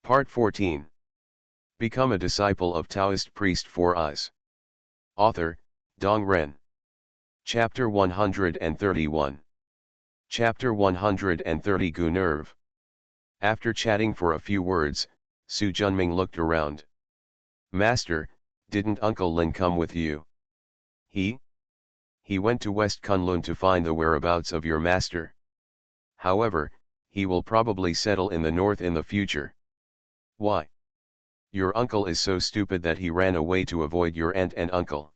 Part 14. Become a disciple of Taoist priest Four Eyes. Author, Dong Ren. Chapter 131. Chapter 130 Gu Nerve. After chatting for a few words, Su Junming looked around. Master, didn't Uncle Lin come with you? He went to West Kunlun to find the whereabouts of your master. However, he will probably settle in the north in the future. Why? Your uncle is so stupid that he ran away to avoid your aunt and uncle.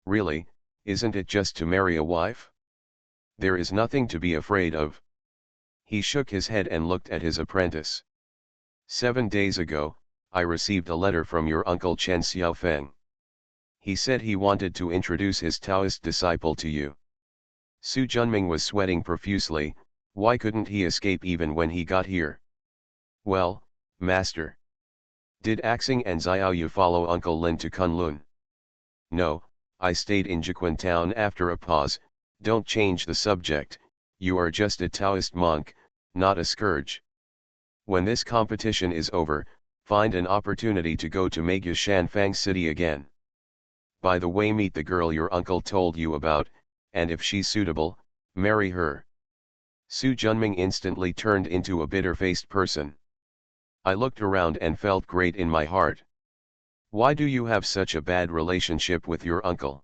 Really, isn't it just to marry a wife? There is nothing to be afraid of. He shook his head and looked at his apprentice. 7 days ago, I received a letter from your uncle Chen Xiaofeng. He said he wanted to introduce his Taoist disciple to you. Su Junming was sweating profusely. Why couldn't he escape even when he got here? Well, master. Did Axing and Xiaoyu follow Uncle Lin to Kunlun? No, I stayed in Jiquan town. After a pause. Don't change the subject, you are just a Taoist monk, not a scourge. When this competition is over, find an opportunity to go to Megya Shanfang city again. By the way, meet the girl your uncle told you about, and if she's suitable, marry her. Su Junming instantly turned into a bitter-faced person. I looked around and felt great in my heart. Why do you have such a bad relationship with your uncle?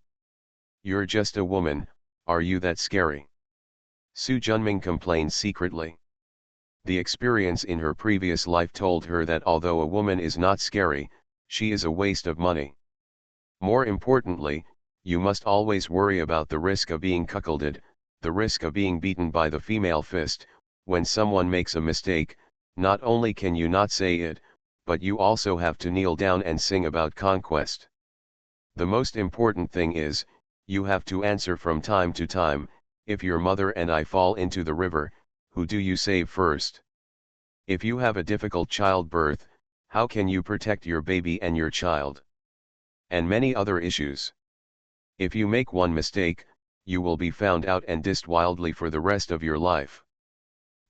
You're just a woman, are you that scary? Su Junming complained secretly. The experience in her previous life told her that although a woman is not scary, she is a waste of money. More importantly, you must always worry about the risk of being cuckolded, the risk of being beaten by the female fist. When someone makes a mistake, not only can you not say it, but you also have to kneel down and sing about conquest. The most important thing is, you have to answer from time to time. If your mother and I fall into the river, who do you save first? If you have a difficult childbirth, how can you protect your baby and your child? And many other issues. If you make one mistake, you will be found out and dissed wildly for the rest of your life.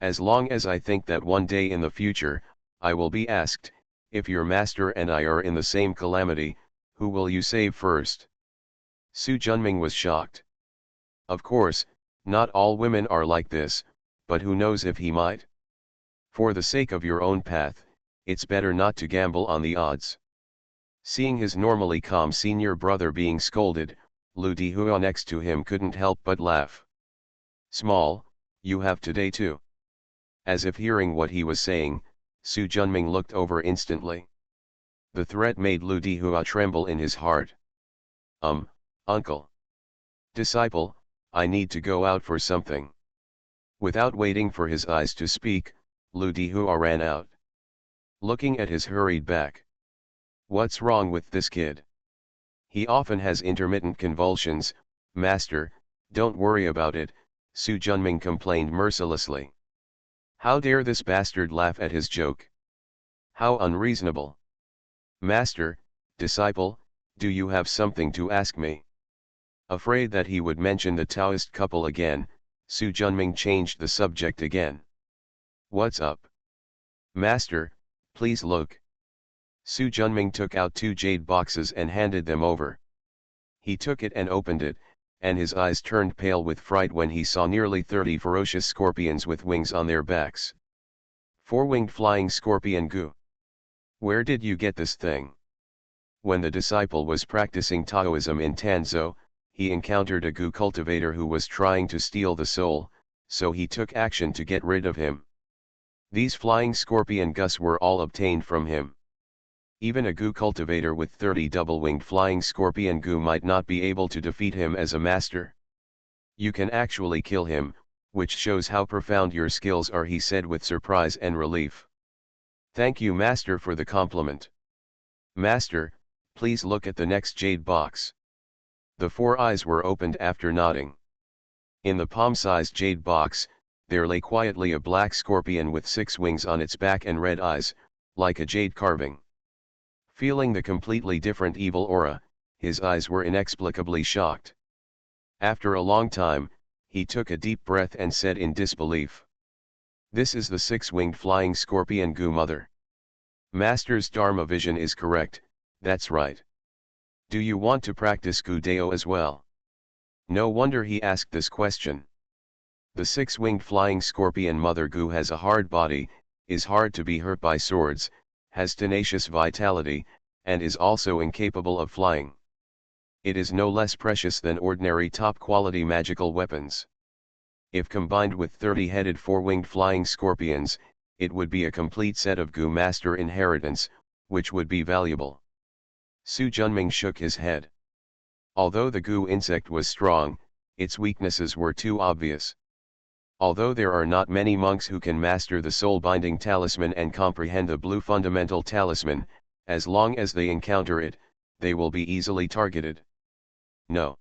As long as I think that one day in the future, I will be asked, if your master and I are in the same calamity, who will you save first? Su Junming was shocked. Of course, not all women are like this, but who knows if he might? For the sake of your own path, it's better not to gamble on the odds. Seeing his normally calm senior brother being scolded, Lu Dihua next to him couldn't help but laugh. Small, you have today too. As if hearing what he was saying, Su Junming looked over instantly. The threat made Lu Dihua tremble in his heart. Uncle. Disciple, I need to go out for something. Without waiting for his eyes to speak, Lu Dihua ran out. Looking at his hurried back. What's wrong with this kid? He often has intermittent convulsions, master, don't worry about it, Su Junming complained mercilessly. How dare this bastard laugh at his joke? How unreasonable. Master, disciple, do you have something to ask me? Afraid that he would mention the Taoist couple again, Su Junming changed the subject again. What's up? Master, please look. Su Junming took out 2 jade boxes and handed them over. He took it and opened it, and his eyes turned pale with fright when he saw nearly 30 ferocious scorpions with wings on their backs. 4-winged flying scorpion Gu. Where did you get this thing? When the disciple was practicing Taoism in Tanzhou, he encountered a Gu cultivator who was trying to steal the soul, so he took action to get rid of him. These flying scorpion Gus were all obtained from him. Even a Gu cultivator with 30 double-winged flying scorpion Gu might not be able to defeat him as a master. You can actually kill him, which shows how profound your skills are, he said with surprise and relief. Thank you, master, for the compliment. Master, please look at the next jade box. The 4 eyes were opened after nodding. In the palm-sized jade box, there lay quietly a black scorpion with 6 wings on its back and red eyes, like a jade carving. Feeling the completely different evil aura, his eyes were inexplicably shocked. After a long time, he took a deep breath and said in disbelief. This is the 6-winged flying scorpion Gu mother. Master's Dharma vision is correct, that's right. Do you want to practice Gu Deo as well? No wonder he asked this question. The six-winged flying scorpion Mother Gu has a hard body, is hard to be hurt by swords, has tenacious vitality, and is also incapable of flying. It is no less precious than ordinary top-quality magical weapons. If combined with 30-headed four-winged flying scorpions, it would be a complete set of Gu Master inheritance, which would be valuable. Su Junming shook his head. Although the Gu insect was strong, its weaknesses were too obvious. Although there are not many monks who can master the soul-binding talisman and comprehend the blue fundamental talisman, as long as they encounter it, they will be easily targeted. No.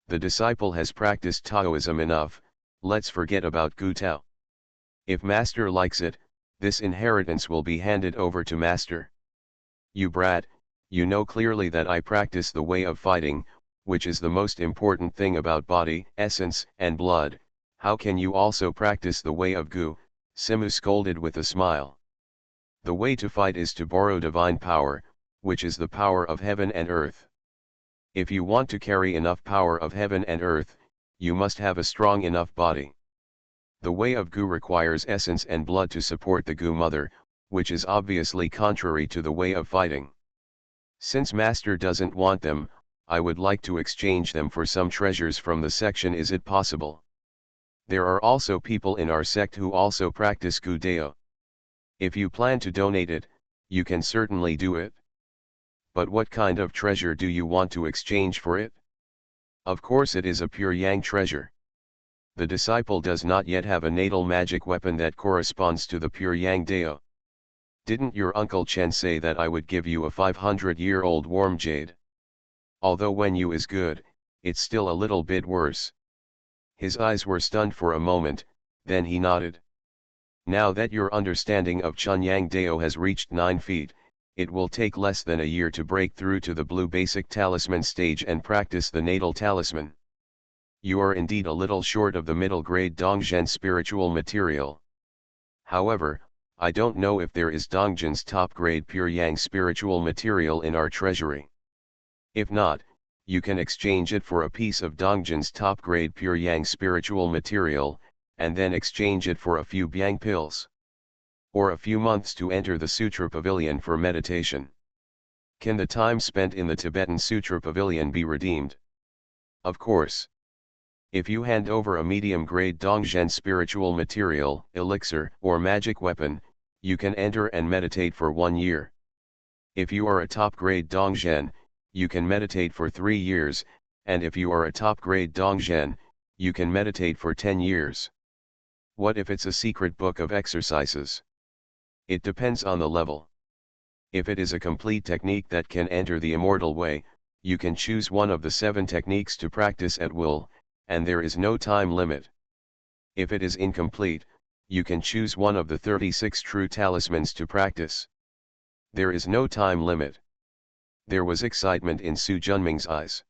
The disciple has practiced Taoism enough, let's forget about Gu Tao. If Master likes it, this inheritance will be handed over to Master. You brat, you know clearly that I practice the way of fighting, which is the most important thing about body, essence, and blood. How can you also practice the way of Gu? Simu scolded with a smile. The way to fight is to borrow divine power, which is the power of heaven and earth. If you want to carry enough power of heaven and earth, you must have a strong enough body. The way of Gu requires essence and blood to support the Gu mother, which is obviously contrary to the way of fighting. Since Master doesn't want them, I would like to exchange them for some treasures from the section. Is it possible? There are also people in our sect who also practice Gu Deo. If you plan to donate it, you can certainly do it. But what kind of treasure do you want to exchange for it? Of course it is a pure yang treasure. The disciple does not yet have a natal magic weapon that corresponds to the pure yang Deo. Didn't your Uncle Chen say that I would give you a 500-year-old warm jade? Although when you is good, it's still a little bit worse. His eyes were stunned for a moment, then he nodded. Now that your understanding of Chunyang Deo has reached 9 feet, it will take less than a year to break through to the blue basic talisman stage and practice the natal talisman. You are indeed a little short of the middle grade Dongzhen spiritual material. However, I don't know if there is Dongzhen's top grade pure yang spiritual material in our treasury. If not, you can exchange it for a piece of Dongzhen's top grade pure yang spiritual material, and then exchange it for a few Biang pills. Or a few months to enter the Sutra Pavilion for meditation. Can the time spent in the Tibetan Sutra Pavilion be redeemed? Of course. If you hand over a medium-grade Dongzhen spiritual material, elixir, or magic weapon, you can enter and meditate for 1 year. If you are a top-grade Dongzhen, you can meditate for 3 years, and if you are a top-grade Dongzhen, you can meditate for 10 years. What if it's a secret book of exercises? It depends on the level. If it is a complete technique that can enter the immortal way, you can choose one of the 7 techniques to practice at will, and there is no time limit. If it is incomplete, you can choose one of the 36 true talismans to practice. There is no time limit. There was excitement in Su Junming's eyes.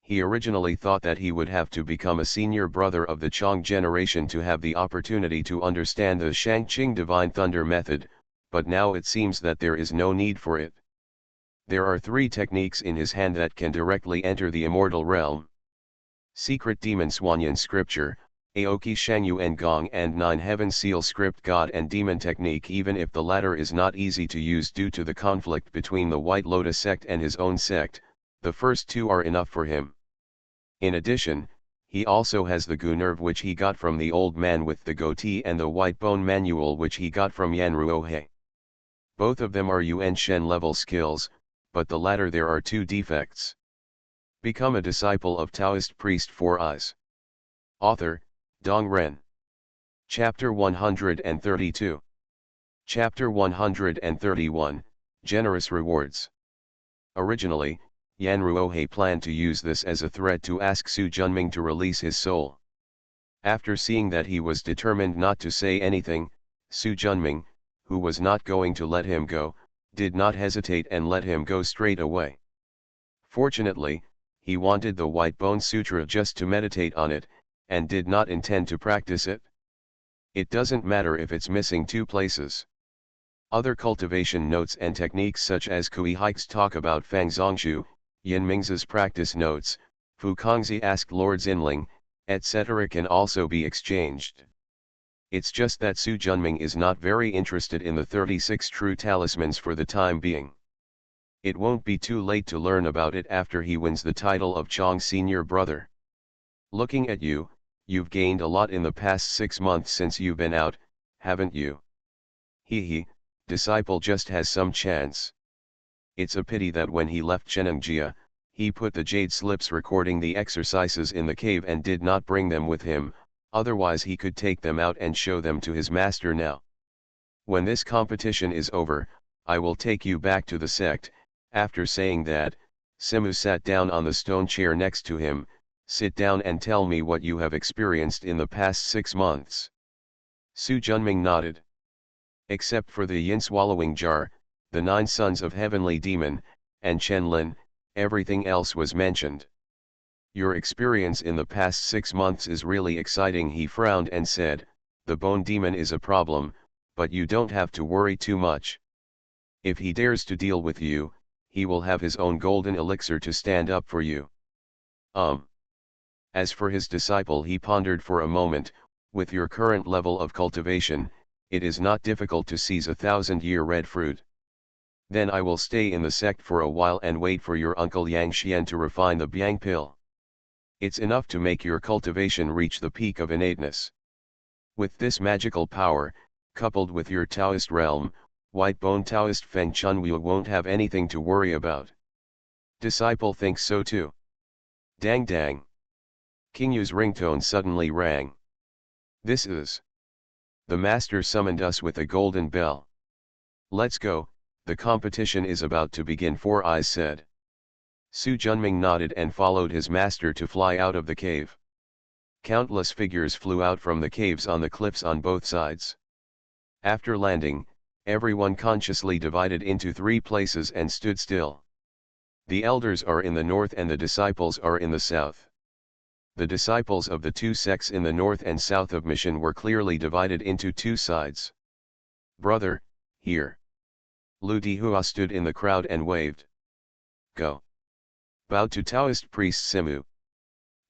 He originally thought that he would have to become a senior brother of the Chong generation to have the opportunity to understand the Shangqing Divine Thunder method, but now it seems that there is no need for it. There are 3 techniques in his hand that can directly enter the immortal realm. Secret Demon Swanyan Scripture, Aoki Shangyu Gong and 9 Heaven Seal Script God and Demon Technique. Even if the latter is not easy to use due to the conflict between the White Lotus sect and his own sect, the first 2 are enough for him. In addition, he also has the Gu Nerve which he got from the old man with the goatee and the White Bone Manual which he got from Yan Ruohe. Both of them are Yuan Shen level skills, but the latter there are 2 defects. Become a disciple of Taoist priest 4 Eyes. Author, Dong Ren. Chapter 132. Chapter 131, Generous Rewards. Originally, Yan Ruohe planned to use this as a threat to ask Su Junming to release his soul. After seeing that he was determined not to say anything, Su Junming, who was not going to let him go, did not hesitate and let him go straight away. Fortunately, he wanted the White Bone Sutra just to meditate on it, and did not intend to practice it. It doesn't matter if it's missing 2 places. Other cultivation notes and techniques such as Kui Hike's talk about Fang Zongshu, Yin Ming's practice notes, Fu Kongzi Ask Lord Xinling, etc. can also be exchanged. It's just that Su Junming is not very interested in the 36 true talismans for the time being. It won't be too late to learn about it after he wins the title of Chong's senior brother. Looking at you, you've gained a lot in the past 6 months since you've been out, haven't you? He, disciple just has some chance. It's a pity that when he left Chenangjia, he put the jade slips recording the exercises in the cave and did not bring them with him, otherwise he could take them out and show them to his master now. When this competition is over, I will take you back to the sect. After saying that, Simu sat down on the stone chair next to him. Sit down and tell me what you have experienced in the past 6 months. Su Junming nodded. Except for the yin swallowing jar, the 9 sons of heavenly demon, and Chen Lin, everything else was mentioned. Your experience in the past 6 months is really exciting, he frowned and said. The bone demon is a problem, but you don't have to worry too much. If he dares to deal with you, he will have his own golden elixir to stand up for you. As for his disciple, he pondered for a moment. With your current level of cultivation, it is not difficult to seize 1,000-year red fruit. Then I will stay in the sect for a while and wait for your uncle Yang Xian to refine the Biang pill. It's enough to make your cultivation reach the peak of innateness. With this magical power, coupled with your Taoist realm, White Bone Taoist Feng Chunwu won't have anything to worry about. Disciple thinks so too. Dang dang. King Yu's ringtone suddenly rang. This is. The master summoned us with a golden bell. Let's go, the competition is about to begin, Four Eyes said. Su Junming nodded and followed his master to fly out of the cave. Countless figures flew out from the caves on the cliffs on both sides. After landing, everyone consciously divided into 3 places and stood still. The elders are in the north and the disciples are in the south. The disciples of the 2 sects in the north and south of Mission were clearly divided into 2 sides. Brother, here. Lu Dihua stood in the crowd and waved. Go. Bowed to Taoist priest Simu.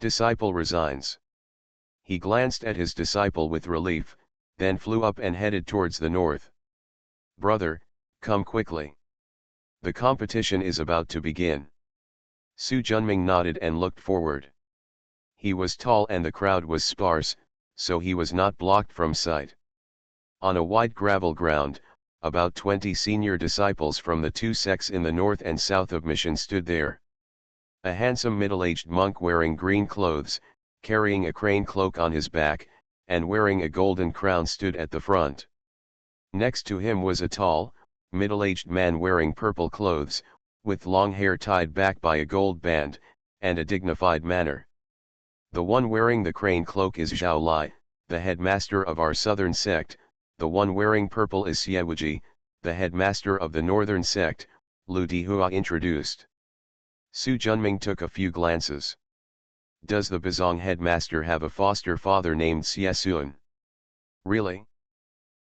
Disciple resigns. He glanced at his disciple with relief, then flew up and headed towards the north. Brother, come quickly. The competition is about to begin. Su Junming nodded and looked forward. He was tall and the crowd was sparse, so he was not blocked from sight. On a wide gravel ground, about 20 senior disciples from the 2 sects in the north and south of Mission stood there. A handsome middle-aged monk wearing green clothes, carrying a crane cloak on his back, and wearing a golden crown stood at the front. Next to him was a tall, middle-aged man wearing purple clothes, with long hair tied back by a gold band, and a dignified manner. The one wearing the crane cloak is Zhao Lai, the headmaster of our southern sect. The one wearing purple is Siewuji, the headmaster of the northern sect, Lu Dihua introduced. Su Junming took a few glances. Does the Bazong headmaster have a foster father named Xie? Really?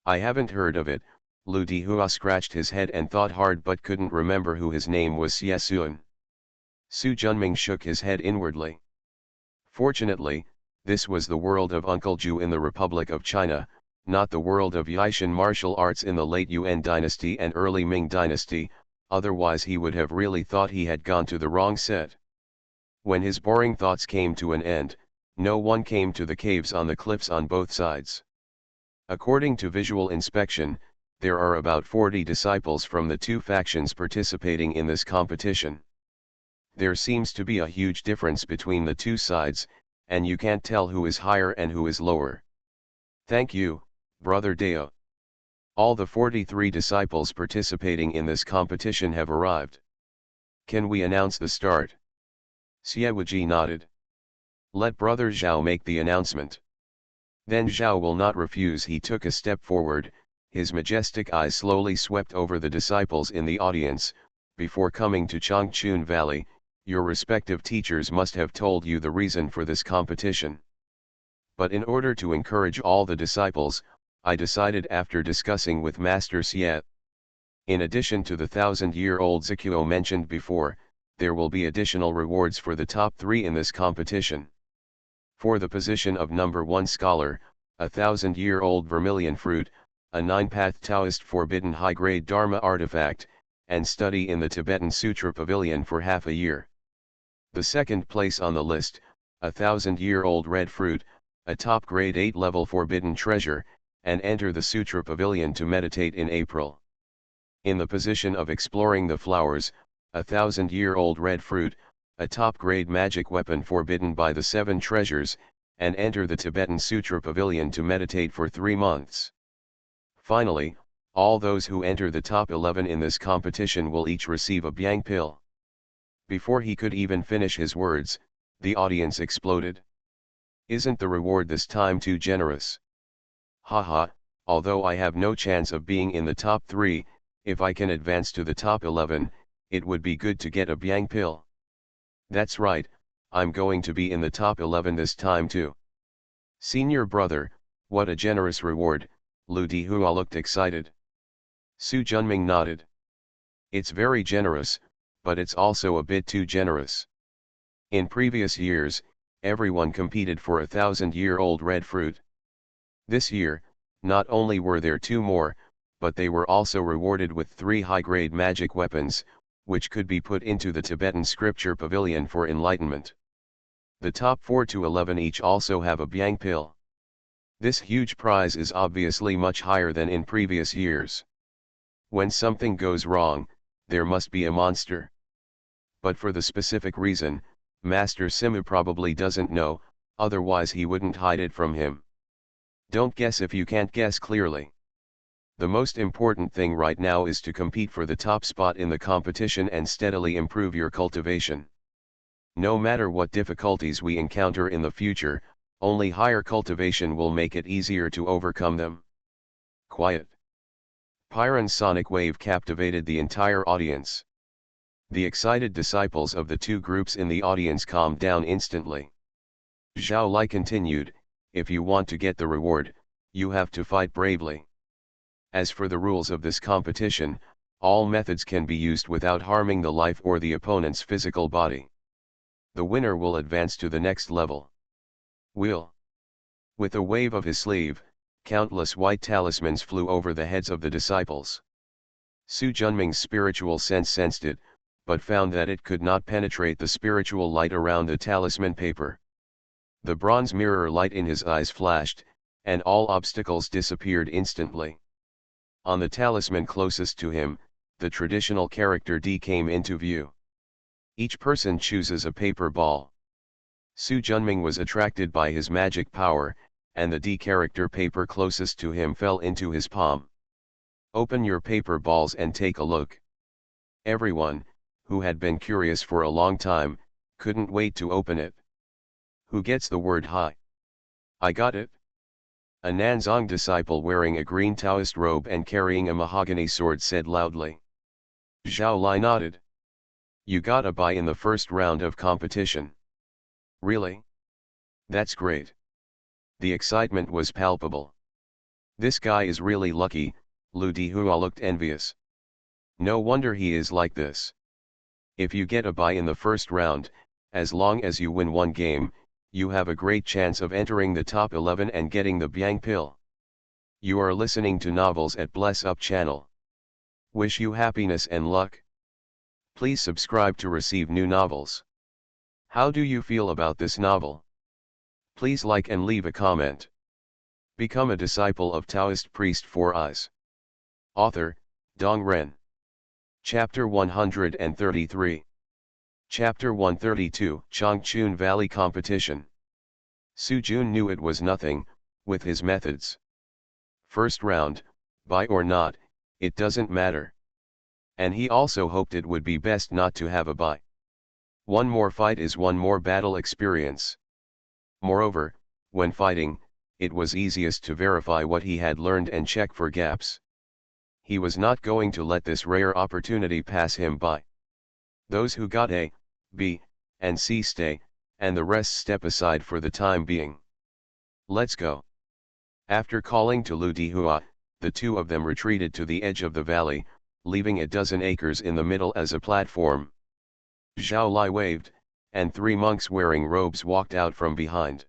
I haven't heard of it. Lu Dihua scratched his head and thought hard but couldn't remember who his name was. Xie. Su Junming shook his head inwardly. Fortunately, this was the world of Uncle Ju in the Republic of China, not the world of Yaishan martial arts in the late Yuan dynasty and early Ming dynasty, otherwise he would have really thought he had gone to the wrong set. When his boring thoughts came to an end, no one came to the caves on the cliffs on both sides. According to visual inspection, there are about 40 disciples from the 2 factions participating in this competition. There seems to be a huge difference between the 2 sides, and you can't tell who is higher and who is lower. Thank you, Brother Deo. All the 43 disciples participating in this competition have arrived. Can we announce the start? Siewuji nodded. Let Brother Zhao make the announcement. Then Zhao will not refuse. He took a step forward, his majestic eyes slowly swept over the disciples in the audience. Before coming to Changchun Valley, your respective teachers must have told you the reason for this competition. But in order to encourage all the disciples, I decided after discussing with Master Xie, In addition to the 1,000-year-old Zikuo mentioned before, there will be additional rewards for the top 3 in this competition. For the position of number 1 scholar, a 1,000-year-old vermilion fruit, a 9-path Taoist forbidden high-grade Dharma artifact, and study in the Tibetan Sutra Pavilion for half a year. The second place on the list, a 1,000-year-old red fruit, a top grade 8 level forbidden treasure, and enter the Sutra Pavilion to meditate in April. In the position of exploring the flowers, a 1,000-year-old red fruit, a top-grade magic weapon forbidden by the 7 treasures, and enter the Tibetan Sutra Pavilion to meditate for 3 months. Finally, all those who enter the top 11 in this competition will each receive a Byang pill. Before he could even finish his words, the audience exploded. Isn't the reward this time too generous? Haha, although I have no chance of being in the top 3, if I can advance to the top 11, it would be good to get a Byang pill. That's right, I'm going to be in the top 11 this time too. Senior brother, what a generous reward, Lu Dihua looked excited. Su Junming nodded. It's very generous, but it's also a bit too generous. In previous years, everyone competed for a 1,000-year-old red fruit. This year, not only were there 2 more, but they were also rewarded with 3 high-grade magic weapons, which could be put into the Tibetan Scripture Pavilion for enlightenment. The top 4 to 11 each also have a Byang pill. This huge prize is obviously much higher than in previous years. When something goes wrong, there must be a monster. But for the specific reason, Master Simu probably doesn't know, otherwise he wouldn't hide it from him. Don't guess if you can't guess clearly. The most important thing right now is to compete for the top spot in the competition and steadily improve your cultivation. No matter what difficulties we encounter in the future, only higher cultivation will make it easier to overcome them. Quiet. Pyron's sonic wave captivated the entire audience. The excited disciples of the 2 groups in the audience calmed down instantly. Zhao Lai continued, if you want to get the reward, you have to fight bravely. As for the rules of this competition, all methods can be used without harming the life or the opponent's physical body. The winner will advance to the next level. With a wave of his sleeve, countless white talismans flew over the heads of the disciples. Su Junming's spiritual sense sensed it, but found that it could not penetrate the spiritual light around the talisman paper. The bronze mirror light in his eyes flashed, and all obstacles disappeared instantly. On the talisman closest to him, the traditional character D came into view. Each person chooses a paper ball. Su Junming was attracted by his magic power, and the D character paper closest to him fell into his palm. Open your paper balls and take a look. Everyone, who had been curious for a long time, couldn't wait to open it. Who gets the word hi? I got it. A Nanzong disciple wearing a green Taoist robe and carrying a mahogany sword said loudly. Zhao Lai nodded. You got a buy in the first round of competition. Really? That's great. The excitement was palpable. This guy is really lucky, Lu Dihua looked envious. No wonder he is like this. If you get a buy in the first round, as long as you win 1 game, you have a great chance of entering the top 11 and getting the Byang pill. You are listening to Novels at Bless Up channel. Wish you happiness and luck. Please subscribe to receive new novels. How do you feel about this novel? Please like and leave a comment. Become a disciple of Taoist priest 4 Eyes. Author, Dong Ren. Chapter 133. Chapter 132, Changchun Valley Competition. Su Jun knew it was nothing, with his methods. First round, buy or not, it doesn't matter. And he also hoped it would be best not to have a buy. 1 more fight is 1 more battle experience. Moreover, when fighting, it was easiest to verify what he had learned and check for gaps. He was not going to let this rare opportunity pass him by. Those who got A, B, and C stay, and the rest step aside for the time being. Let's go. After calling to Lu Dihua, the 2 of them retreated to the edge of the valley, leaving a dozen acres in the middle as a platform. Zhao Lai waved, and 3 monks wearing robes walked out from behind.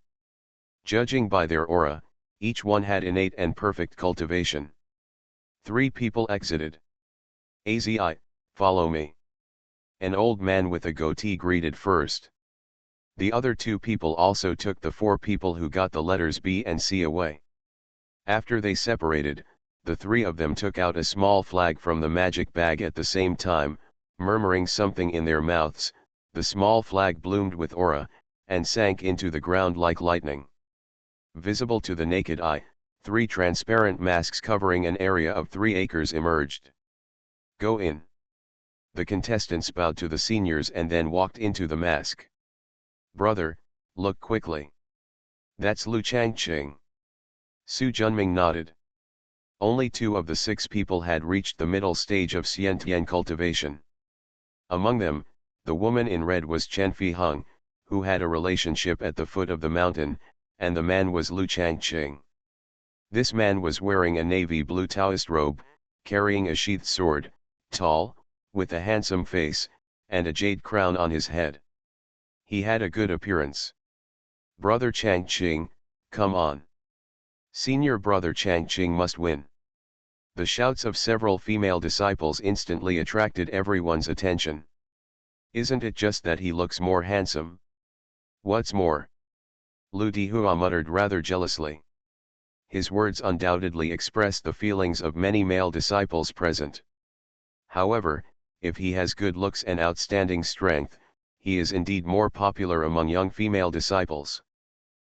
Judging by their aura, each one had innate and perfect cultivation. 3 people exited. "Azi, follow me." An old man with a goatee greeted first. The other 2 people also took the 4 people who got the letters B and C away. After they separated, the 3 of them took out a small flag from the magic bag at the same time, murmuring something in their mouths. The small flag bloomed with aura, and sank into the ground like lightning. Visible to the naked eye, 3 transparent masks covering an area of 3 acres emerged. "Go in." The contestants bowed to the seniors and then walked into the mask. "Brother, look quickly. That's Lu Changqing." Su Junming nodded. Only 2 of the 6 people had reached the middle stage of Xiantian cultivation. Among them, the woman in red was Chen Fiheng, who had a relationship at the foot of the mountain, and the man was Lu Changqing. This man was wearing a navy blue Taoist robe, carrying a sheathed sword, tall, with a handsome face, and a jade crown on his head. He had a good appearance. "Brother Changqing, come on. Senior brother Changqing must win." The shouts of several female disciples instantly attracted everyone's attention. "Isn't it just that he looks more handsome? What's more?" Lu Dihua muttered rather jealously. His words undoubtedly expressed the feelings of many male disciples present. However, if he has good looks and outstanding strength, he is indeed more popular among young female disciples.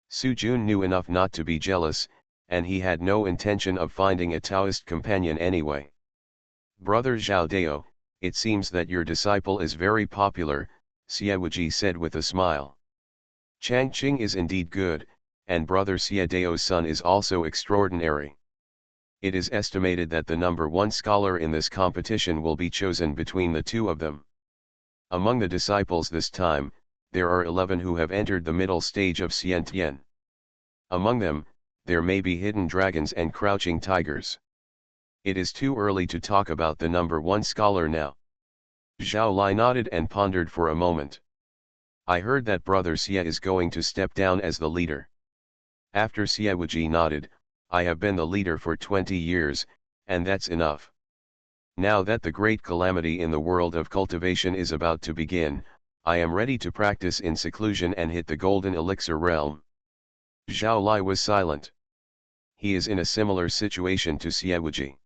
Su Jun knew enough not to be jealous, and he had no intention of finding a Taoist companion anyway. "Brother Zhao Dao, it seems that your disciple is very popular," Siewuji said with a smile. "Changqing is indeed good, and brother Xie Dao's son is also extraordinary. It is estimated that the number 1 scholar in this competition will be chosen between the 2 of them. Among the disciples this time, there are 11 who have entered the middle stage of Xiantian. Among them, there may be hidden dragons and crouching tigers. It is too early to talk about the number 1 scholar now." Zhao Lai nodded and pondered for a moment. "I heard that brother Xie is going to step down as the leader." After Siewuji nodded, "I have been the leader for 20 years, and that's enough. Now that the great calamity in the world of cultivation is about to begin, I am ready to practice in seclusion and hit the golden elixir realm." Zhao Lai was silent. He is in a similar situation to Siewuji.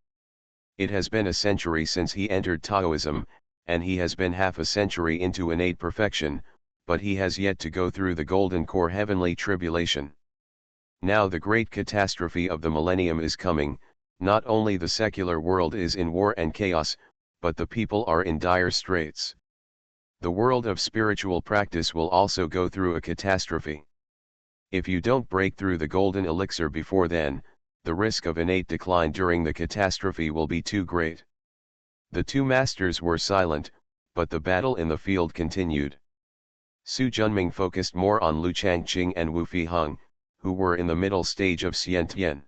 It has been a century since he entered Taoism, and he has been half a century into innate perfection, but he has yet to go through the golden core heavenly tribulation. Now the great catastrophe of the millennium is coming. Not only the secular world is in war and chaos, but the people are in dire straits. The world of spiritual practice will also go through a catastrophe. If you don't break through the golden elixir before then, the risk of innate decline during the catastrophe will be too great. The 2 masters were silent, but the battle in the field continued. Su Junming focused more on Lu Changqing and Wu Fiheng, who were in the middle stage of Xiantian.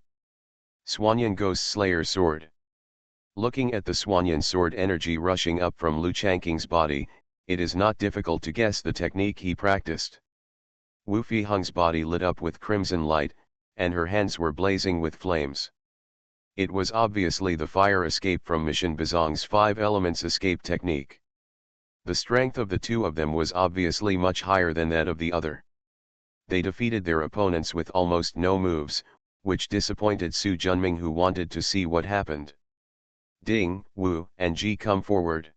Swanyan Ghost Slayer Sword. Looking at the Swanyan sword energy rushing up from Lu Changqing's body, it is not difficult to guess the technique he practiced. Wu Fiheng's body lit up with crimson light, and her hands were blazing with flames. It was obviously the fire escape from Mission Bazong's 5 elements escape technique. The strength of the 2 of them was obviously much higher than that of the other. They defeated their opponents with almost no moves, which disappointed Su Junming, who wanted to see what happened. "Ding, Wu and Ji, come forward."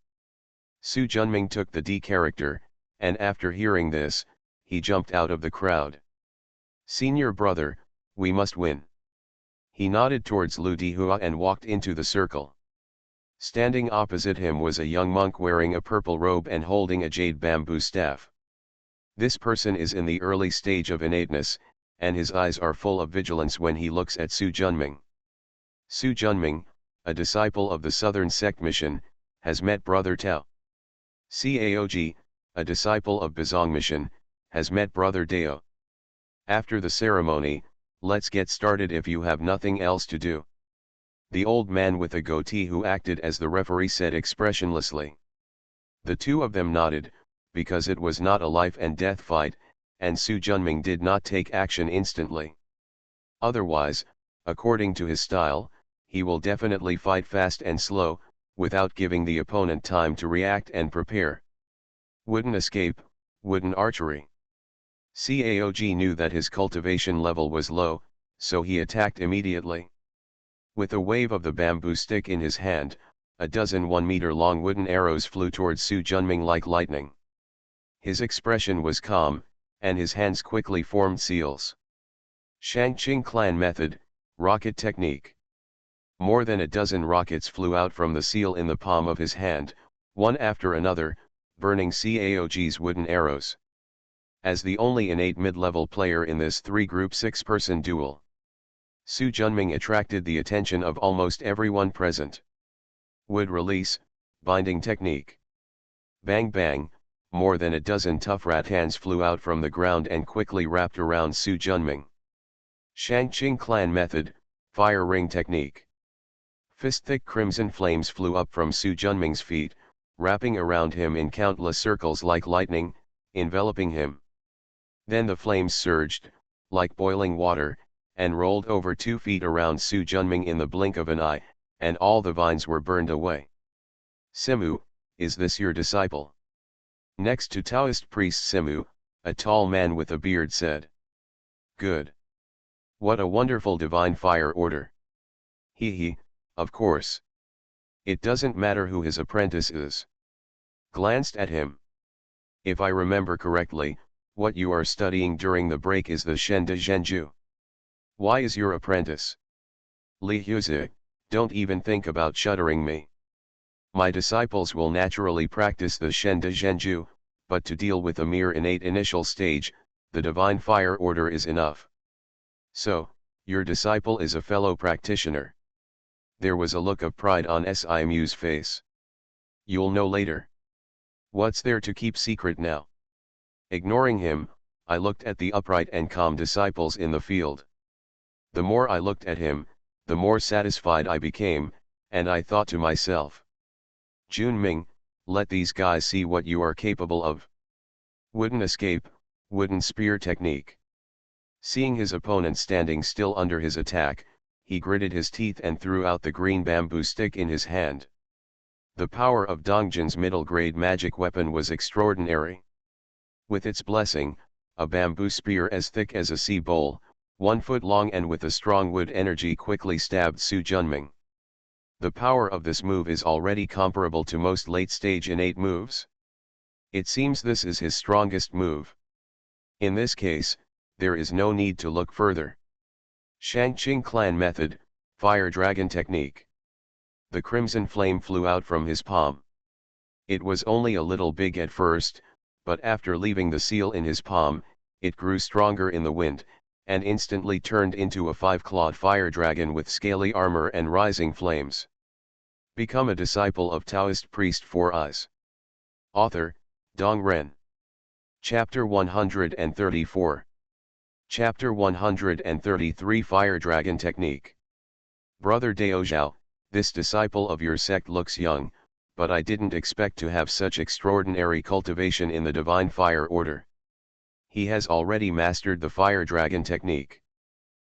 Su Junming took the D character, and after hearing this, he jumped out of the crowd. "Senior brother, we must win." He nodded towards Lu Dihua and walked into the circle. Standing opposite him was a young monk wearing a purple robe and holding a jade bamboo staff. This person is in the early stage of innateness, and his eyes are full of vigilance when he looks at Su Junming. Su Junming, a disciple of the Southern Sect Mission, has met Brother Tao. Caog, a disciple of Bazong Mission, has met Brother Dao. After the ceremony, let's get started if you have nothing else to do. The old man with a goatee who acted as the referee said expressionlessly. The two of them nodded, because it was not a life and death fight, and Su Junming did not take action instantly. Otherwise, according to his style, he will definitely fight fast and slow, without giving the opponent time to react and prepare. Wooden escape, wooden archery. Caog knew that his cultivation level was low, so he attacked immediately. With a wave of the bamboo stick in his hand, a dozen 1-meter-long wooden arrows flew towards Su Junming like lightning. His expression was calm, and his hands quickly formed seals. Shangqing clan method, rocket technique. More than a dozen rockets flew out from the seal in the palm of his hand, one after another, burning Caog's wooden arrows. As the only innate mid-level player in this 3-group 6-person duel, Su Junming attracted the attention of almost everyone present. Wood release, binding technique. Bang bang, more than a dozen tough rattans flew out from the ground and quickly wrapped around Su Junming. Shangqing clan method, fire ring technique. Fist-thick crimson flames flew up from Su Junming's feet, wrapping around him in countless circles like lightning, enveloping him. Then the flames surged, like boiling water, and rolled over 2 feet around Su Junming in the blink of an eye, and all the vines were burned away. Simu, is this your disciple? Next to Taoist priest Simu, a tall man with a beard said. Good. What a wonderful divine fire order. He, of course. It doesn't matter who his apprentice is. Glanced at him. If I remember correctly, what you are studying during the break is the Shen de Zhenju. Why is your apprentice? Li Huzi, don't even think about shuddering me. My disciples will naturally practice the Shen de Zhenju, but to deal with a mere innate initial stage, the divine fire order is enough. So, your disciple is a fellow practitioner. There was a look of pride on Simu's face. You'll know later. What's there to keep secret now? Ignoring him, I looked at the upright and calm disciples in the field. The more I looked at him, the more satisfied I became, and I thought to myself. Junming, let these guys see what you are capable of. Wooden escape, wooden spear technique. Seeing his opponent standing still under his attack, he gritted his teeth and threw out the green bamboo stick in his hand. The power of Dongjin's middle-grade magic weapon was extraordinary. With its blessing, a bamboo spear as thick as a sea bowl, 1 foot long and with a strong wood energy quickly stabbed Su Junming. The power of this move is already comparable to most late-stage innate moves. It seems this is his strongest move. In this case, there is no need to look further. Shangqing clan method, fire dragon technique. The crimson flame flew out from his palm. It was only a little big at first, but after leaving the seal in his palm, it grew stronger in the wind, and instantly turned into a 5-clawed fire dragon with scaly armor and rising flames. Become a disciple of Taoist priest 4 Eyes. Author, Dong Ren. Chapter 134. Chapter 133 Fire Dragon Technique. Brother Dao Zhao, this disciple of your sect looks young, but I didn't expect to have such extraordinary cultivation in the divine fire order. He has already mastered the fire dragon technique.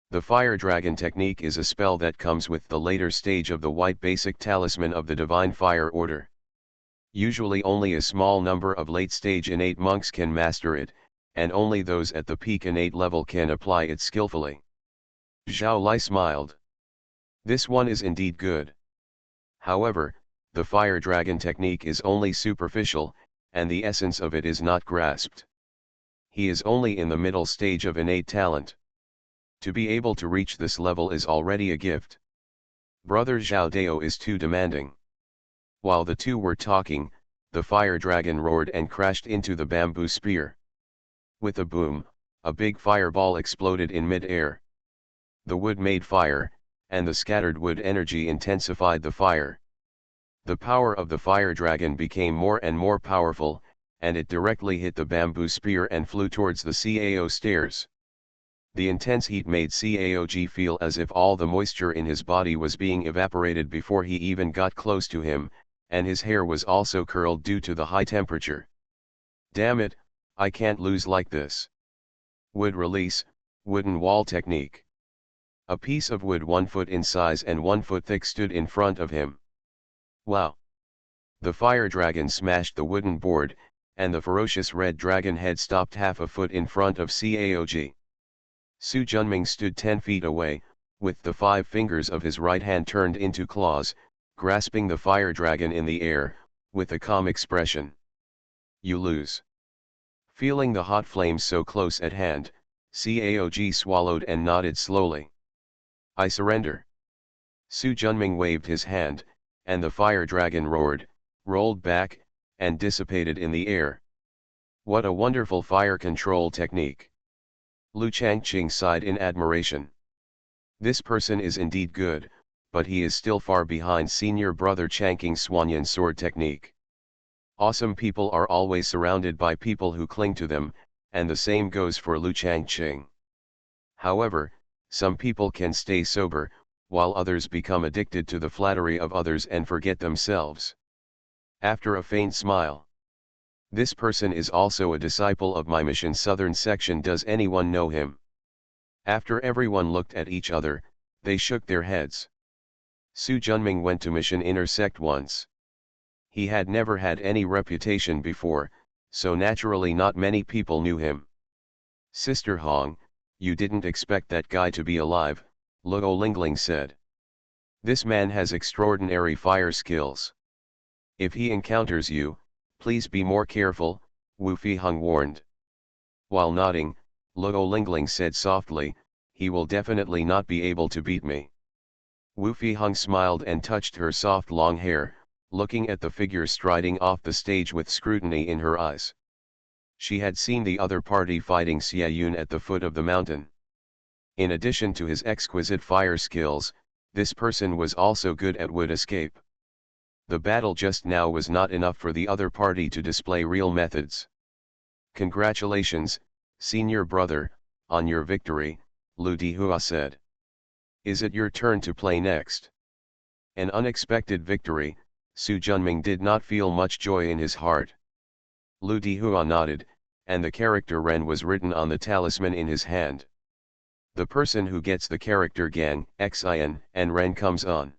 The fire dragon technique is a spell that comes with the later stage of the white basic talisman of the divine fire order. Usually only a small number of late-stage innate monks can master it, and only those at the peak innate level can apply it skillfully. Zhao Lai smiled. This one is indeed good. However, the fire dragon technique is only superficial, and the essence of it is not grasped. He is only in the middle stage of innate talent. To be able to reach this level is already a gift. Brother Zhao Dao is too demanding. While the two were talking, the fire dragon roared and crashed into the bamboo spear. With a boom, a big fireball exploded in mid-air. The wood made fire, and the scattered wood energy intensified the fire. The power of the fire dragon became more and more powerful, and it directly hit the bamboo spear and flew towards the CAO stairs. The intense heat made Caog feel as if all the moisture in his body was being evaporated before he even got close to him, and his hair was also curled due to the high temperature. Damn it, I can't lose like this. Wood release, wooden wall technique. A piece of wood 1 foot in size and 1 foot thick stood in front of him. Wow! The fire dragon smashed the wooden board, and the ferocious red dragon head stopped half a foot in front of Caog. Su Junming stood 10 feet away, with the 5 fingers of his right hand turned into claws, grasping the fire dragon in the air, with a calm expression. You lose. Feeling the hot flames so close at hand, Caog swallowed and nodded slowly. I surrender. Su Junming waved his hand, and the fire dragon roared, rolled back, and dissipated in the air. What a wonderful fire control technique! Lu Changqing sighed in admiration. This person is indeed good, but he is still far behind senior brother Changqing's Swanyan sword technique. Awesome people are always surrounded by people who cling to them, and the same goes for Lu Changqing. However, some people can stay sober, while others become addicted to the flattery of others and forget themselves. After a faint smile. This person is also a disciple of my mission southern section. Does anyone know him? After everyone looked at each other, they shook their heads. Su Junming went to mission inner sect once. He had never had any reputation before, so naturally not many people knew him. Sister Hong, you didn't expect that guy to be alive, Luo Lingling said. This man has extraordinary fire skills. If he encounters you, please be more careful, Wu Fiheng warned. While nodding, Luo Lingling said softly, he will definitely not be able to beat me. Wu Fiheng smiled and touched her soft long hair, looking at the figure striding off the stage with scrutiny in her eyes. She had seen the other party fighting Xie Yun at the foot of the mountain. In addition to his exquisite fire skills, this person was also good at wood escape. The battle just now was not enough for the other party to display real methods. Congratulations, senior brother, on your victory, Lu Dihua said. Is it your turn to play next? An unexpected victory, Su Junming did not feel much joy in his heart. Lu Dihua nodded, and the character Ren was written on the talisman in his hand. The person who gets the character Gang, Xin, and Ren comes on.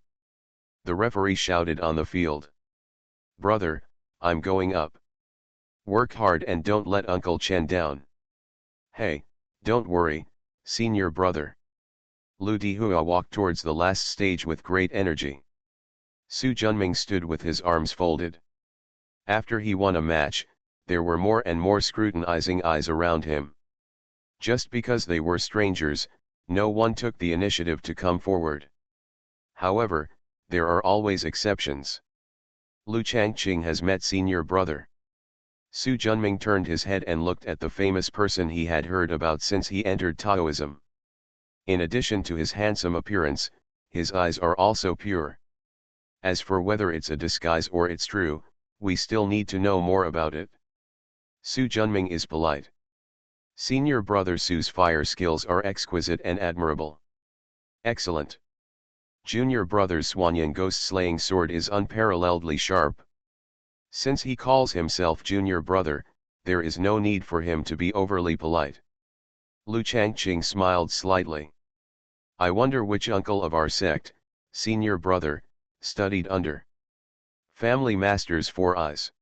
The referee shouted on the field. Brother, I'm going up. Work hard and don't let Uncle Chen down. Hey, don't worry, senior brother. Lu Dihua walked towards the last stage with great energy. Su Junming stood with his arms folded. After he won a match, there were more and more scrutinizing eyes around him. Just because they were strangers, no one took the initiative to come forward. However, there are always exceptions. Lu Changqing has met senior brother. Su Junming turned his head and looked at the famous person he had heard about since he entered Taoism. In addition to his handsome appearance, his eyes are also pure. As for whether it's a disguise or it's true, we still need to know more about it. Su Junming is polite. Senior brother Su's fire skills are exquisite and admirable. Excellent. Junior brother's Swanyan ghost-slaying sword is unparalleledly sharp. Since he calls himself junior brother, there is no need for him to be overly polite. Lu Changqing smiled slightly. I wonder which uncle of our sect, senior brother, studied under Family Masters Four Eyes.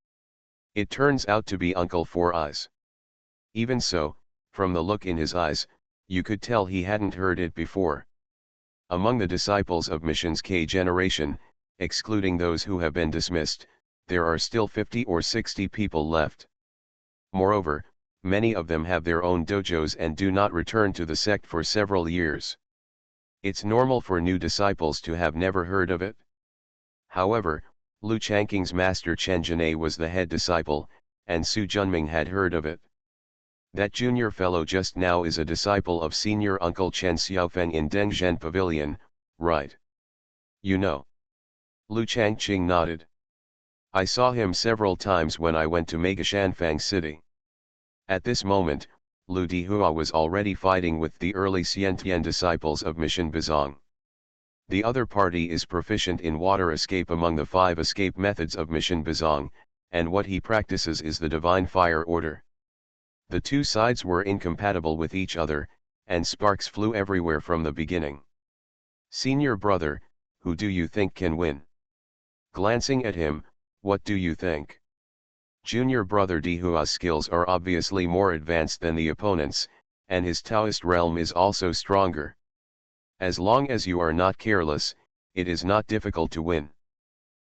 It turns out to be Uncle Four Eyes. Even so, from the look in his eyes, you could tell he hadn't heard it before. Among the disciples of Mission's K generation, excluding those who have been dismissed, there are still 50 or 60 people left. Moreover, many of them have their own dojos and do not return to the sect for several years. It's normal for new disciples to have never heard of it. However, Lu Changqing's master Chen Jinei was the head disciple, and Su Junming had heard of it. That junior fellow just now is a disciple of senior uncle Chen Xiaofeng in Dengzhen Pavilion, right? You know. Lu Changqing nodded. I saw him several times when I went to Megashanfang City. At this moment, Lu Dihua was already fighting with the early Xiantian disciples of Mission Bizong. The other party is proficient in water escape among the 5 escape methods of Mission Bizong, and what he practices is the divine fire order. The two sides were incompatible with each other, and sparks flew everywhere from the beginning. Senior brother, who do you think can win? Glancing at him, what do you think? Junior brother Dihua's skills are obviously more advanced than the opponent's, and his Taoist realm is also stronger. As long as you are not careless, it is not difficult to win.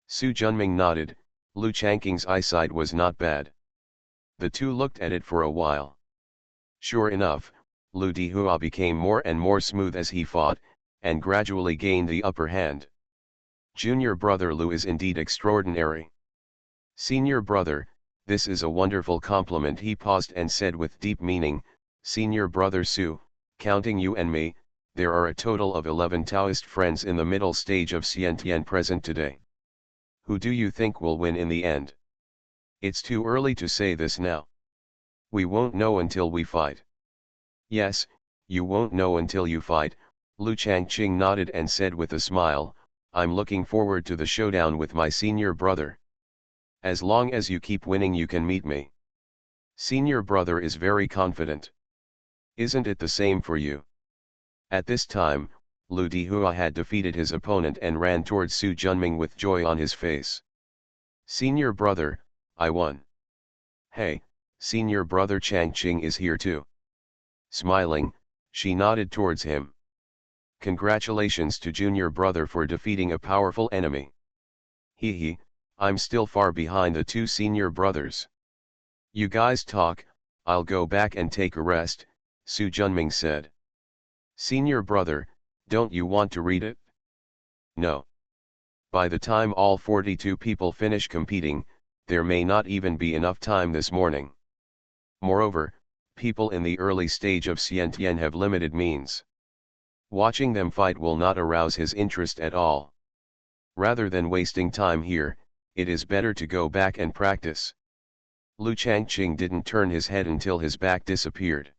Su Junming nodded. Lu Changqing's eyesight was not bad. The two looked at it for a while. Sure enough, Lu Dihua became more and more smooth as he fought, and gradually gained the upper hand. Junior brother Lu is indeed extraordinary. Senior brother, this is a wonderful compliment. He paused and said with deep meaning, Senior brother Su, counting you and me, there are a total of 11 Taoist friends in the middle stage of Xiantian present today. Who do you think will win in the end? It's too early to say this now. We won't know until we fight. Yes, you won't know until you fight, Lu Changqing nodded and said with a smile, I'm looking forward to the showdown with my senior brother. As long as you keep winning you can meet me. Senior brother is very confident. Isn't it the same for you? At this time, Lu Dihua had defeated his opponent and ran towards Su Junming with joy on his face. Senior brother, I won. Hey, senior brother Changqing is here too. Smiling, she nodded towards him. Congratulations to junior brother for defeating a powerful enemy. Hee, I'm still far behind the 2 senior brothers. You guys talk, I'll go back and take a rest, Su Junming said. Senior brother, don't you want to read it? No. By the time all 42 people finish competing, there may not even be enough time this morning. Moreover, people in the early stage of Xiantian have limited means. Watching them fight will not arouse his interest at all. Rather than wasting time here, it is better to go back and practice. Lu Changqing didn't turn his head until his back disappeared.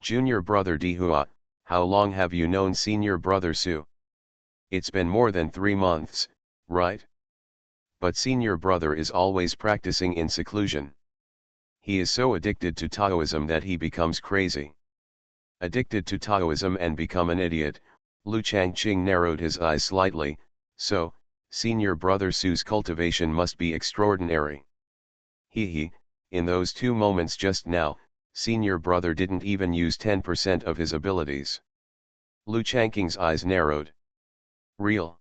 Junior brother Dihua, how long have you known senior brother Su? It's been more than 3 months, right? But senior brother is always practicing in seclusion. He is so addicted to Taoism that he becomes crazy. Addicted to Taoism and become an idiot, Lu Changqing narrowed his eyes slightly, so, senior brother Su's cultivation must be extraordinary. Hee, in those 2 moments just now, senior brother didn't even use 10% of his abilities. Lu Changqing's eyes narrowed. Real.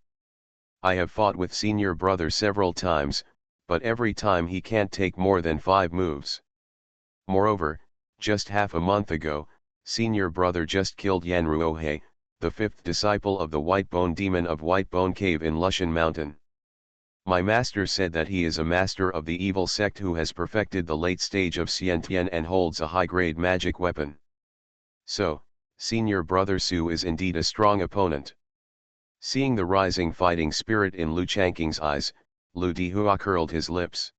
I have fought with senior brother several times, but every time he can't take more than 5 moves. Moreover, just half a month ago, senior brother just killed Yan Ruohe, the 5th disciple of the White Bone Demon of White Bone Cave in Lushan Mountain. My master said that he is a master of the evil sect who has perfected the late stage of Xiantian and holds a high-grade magic weapon. So, senior brother Su is indeed a strong opponent. Seeing the rising fighting spirit in Lu Changqing's eyes, Lu Dihua curled his lips.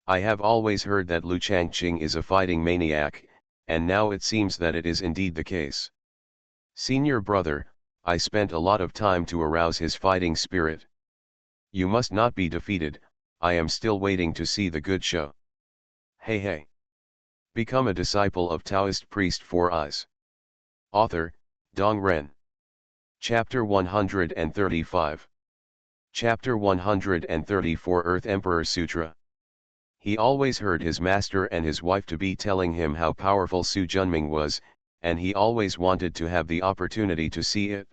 I have always heard that Lu Changqing is a fighting maniac, and now it seems that it is indeed the case. Senior brother, I spent a lot of time to arouse his fighting spirit. You must not be defeated, I am still waiting to see the good show. Hey. Become a disciple of Taoist priest 4 Eyes. Author, Dong Ren. Chapter 135. Chapter 134 Earth Emperor Sutra. He always heard his master and his wife to be telling him how powerful Su Junming was, and he always wanted to have the opportunity to see it.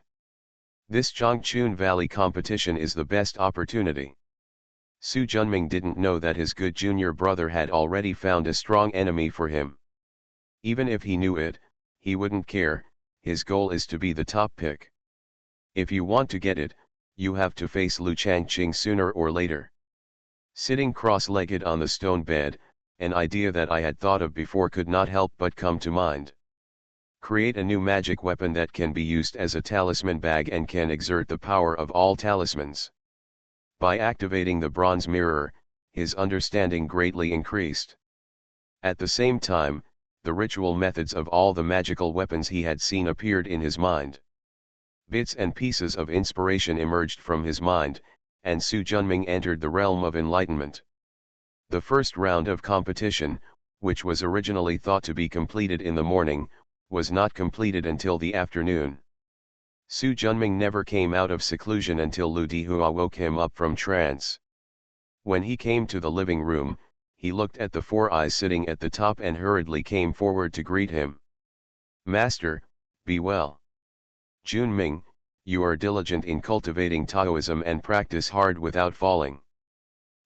This Zhangchun Valley competition is the best opportunity. Su Junming didn't know that his good junior brother had already found a strong enemy for him. Even if he knew it, he wouldn't care, his goal is to be the top pick. If you want to get it, you have to face Lu Changqing sooner or later. Sitting cross-legged on the stone bed, an idea that I had thought of before could not help but come to mind. Create a new magic weapon that can be used as a talisman bag and can exert the power of all talismans. By activating the bronze mirror, his understanding greatly increased. At the same time, the ritual methods of all the magical weapons he had seen appeared in his mind. Bits and pieces of inspiration emerged from his mind, and Su Junming entered the realm of enlightenment. The first round of competition, which was originally thought to be completed in the morning, was not completed until the afternoon. Su Junming never came out of seclusion until Lu Dihua woke him up from trance. When he came to the living room, he looked at the four eyes sitting at the top and hurriedly came forward to greet him. "Master, be well. Junming, you are diligent in cultivating Taoism and practice hard without falling.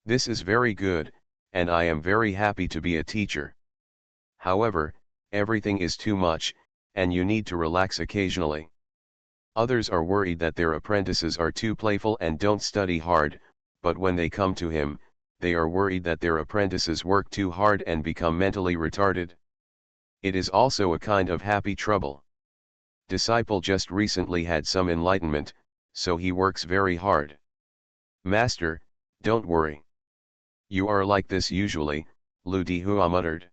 This is very good, and I am very happy to be a teacher. However, everything is too much, and you need to relax occasionally. Others are worried that their apprentices are too playful and don't study hard, but when they come to him, they are worried that their apprentices work too hard and become mentally retarded. It is also a kind of happy trouble. Disciple just recently had some enlightenment, so he works very hard. Master, don't worry. You are like this usually," Lu Dihua muttered.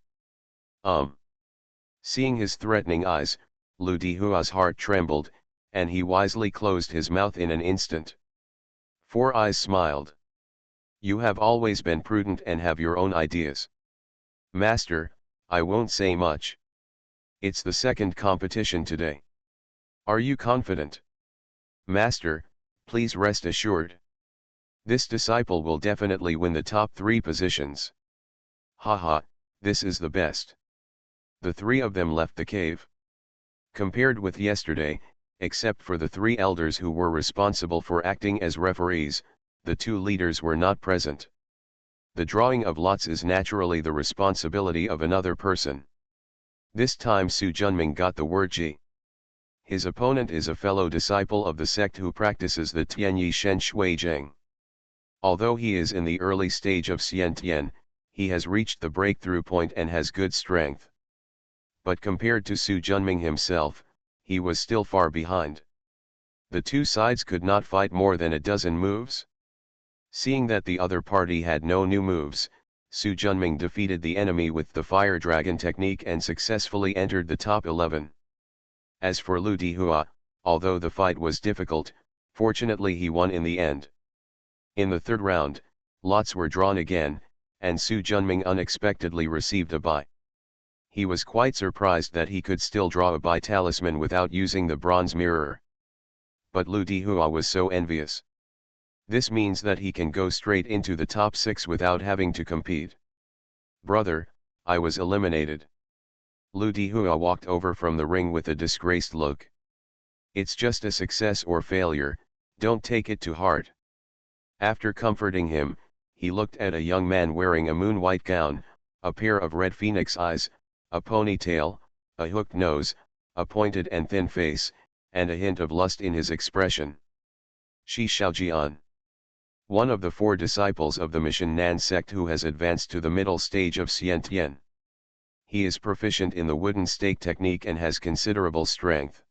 Seeing his threatening eyes, Lu Dihua's heart trembled, and he wisely closed his mouth in an instant. Four Eyes smiled. "You have always been prudent and have your own ideas. Master, I won't say much. It's the second competition today. Are you confident?" "Master, please rest assured. This disciple will definitely win the top 3 positions." "Haha, this is the best." The 3 of them left the cave. Compared with yesterday, except for the 3 elders who were responsible for acting as referees, the 2 leaders were not present. The drawing of lots is naturally the responsibility of another person. This time Su Junming got the word Ji. His opponent is a fellow disciple of the sect who practices the Tianyi Shen Shui Zheng. Although he is in the early stage of Xiantian, he has reached the breakthrough point and has good strength. But compared to Su Junming himself, he was still far behind. The 2 sides could not fight more than a dozen moves. Seeing that the other party had no new moves, Su Junming defeated the enemy with the Fire Dragon technique and successfully entered the top 11. As for Lu Dihua, although the fight was difficult, fortunately he won in the end. In the 3rd round, lots were drawn again, and Su Junming unexpectedly received a bye. He was quite surprised that he could still draw a bye talisman without using the bronze mirror. But Lu Dihua was so envious. This means that he can go straight into the top 6 without having to compete. "Brother, I was eliminated." Lu Dihua walked over from the ring with a disgraced look. "It's just a success or failure, don't take it too hard." After comforting him, he looked at a young man wearing a moon-white gown, a pair of red phoenix eyes, a ponytail, a hooked nose, a pointed and thin face, and a hint of lust in his expression. Shi Xiaojian, one of the 4 disciples of the Mission Nan sect who has advanced to the middle stage of Xiantian. He is proficient in the wooden stake technique and has considerable strength.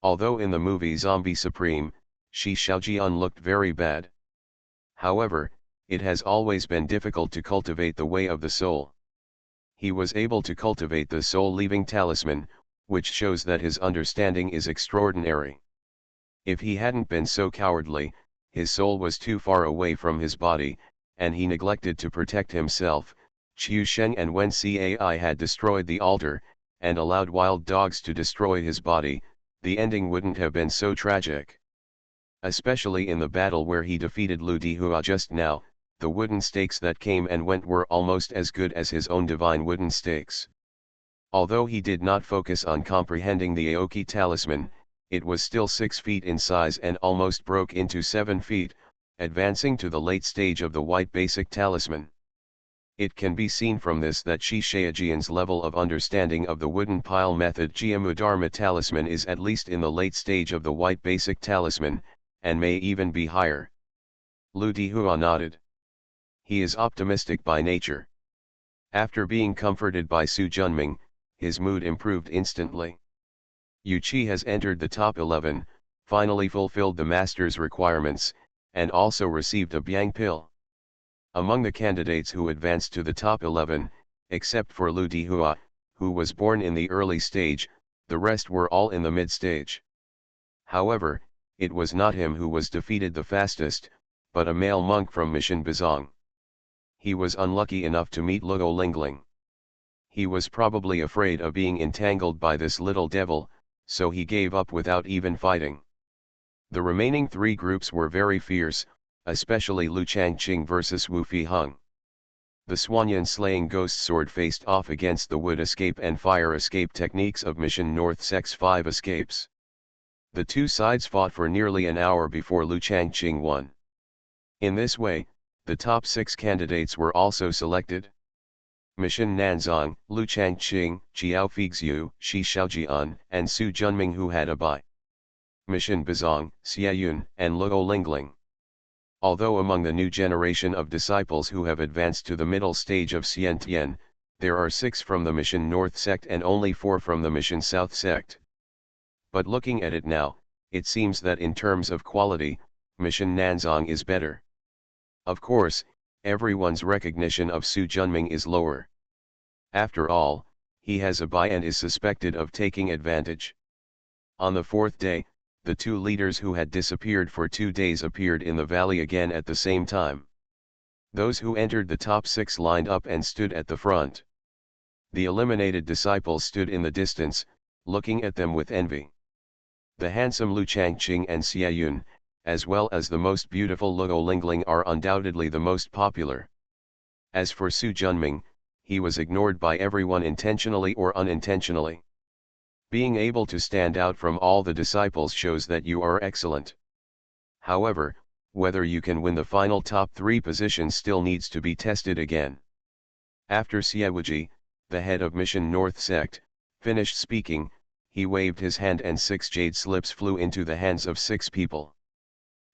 Although in the movie Zombie Supreme, Shi Xiaojian looked very bad. However, it has always been difficult to cultivate the way of the soul. He was able to cultivate the soul-leaving talisman, which shows that his understanding is extraordinary. If he hadn't been so cowardly, his soul was too far away from his body, and he neglected to protect himself. Qiu Sheng and Wen Cai had destroyed the altar, and allowed wild dogs to destroy his body, the ending wouldn't have been so tragic. Especially in the battle where he defeated Lu Dihua just now, the wooden stakes that came and went were almost as good as his own divine wooden stakes. Although he did not focus on comprehending the Aoki talisman, it was still 6 feet in size and almost broke into 7 feet, advancing to the late stage of the white basic talisman. It can be seen from this that Shi Xiaojian's level of understanding of the wooden pile method Jiamudharma talisman is at least in the late stage of the white basic talisman, and may even be higher. Lu Dihua nodded. He is optimistic by nature. After being comforted by Su Junming, his mood improved instantly. Yu Qi has entered the top 11, finally fulfilled the master's requirements, and also received a Biang pill. Among the candidates who advanced to the top 11, except for Lu Dihua, who was born in the early stage, the rest were all in the mid-stage. However, it was not him who was defeated the fastest, but a male monk from Mission Bazong. He was unlucky enough to meet Luo Lingling. He was probably afraid of being entangled by this little devil, so he gave up without even fighting. The remaining three groups were very fierce, especially Lu Changqing versus Wu Fiheng. The Swanyan slaying ghost sword faced off against the wood escape and fire escape techniques of Mission North Sec's 5 escapes. The two sides fought for nearly an hour before Lu Changqing won. In this way, the top 6 candidates were also selected. Mission Nanzong, Lu Changqing, Jiao Fixu, Shi Xiaojian, and Su Junming who had a bye. Mission Bazong, Xie Yun, and Luo Lingling. Although among the new generation of disciples who have advanced to the middle stage of Xiantian, there are 6 from the Mission North sect and only 4 from the Mission South sect. But looking at it now, it seems that in terms of quality, Mission Nanzong is better. Of course, everyone's recognition of Su Junming is lower. After all, he has a bye and is suspected of taking advantage. On the 4th day, the 2 leaders who had disappeared for 2 days appeared in the valley again at the same time. Those who entered the top 6 lined up and stood at the front. The eliminated disciples stood in the distance, looking at them with envy. The handsome Lu Changqing and Xie Yun, as well as the most beautiful Luo Lingling, are undoubtedly the most popular. As for Su Junming, he was ignored by everyone intentionally or unintentionally. Being able to stand out from all the disciples shows that you are excellent. However, whether you can win the final top 3 positions still needs to be tested again. After Siewuji, the head of Mission North sect, finished speaking, he waved his hand and 6 jade slips flew into the hands of 6 people.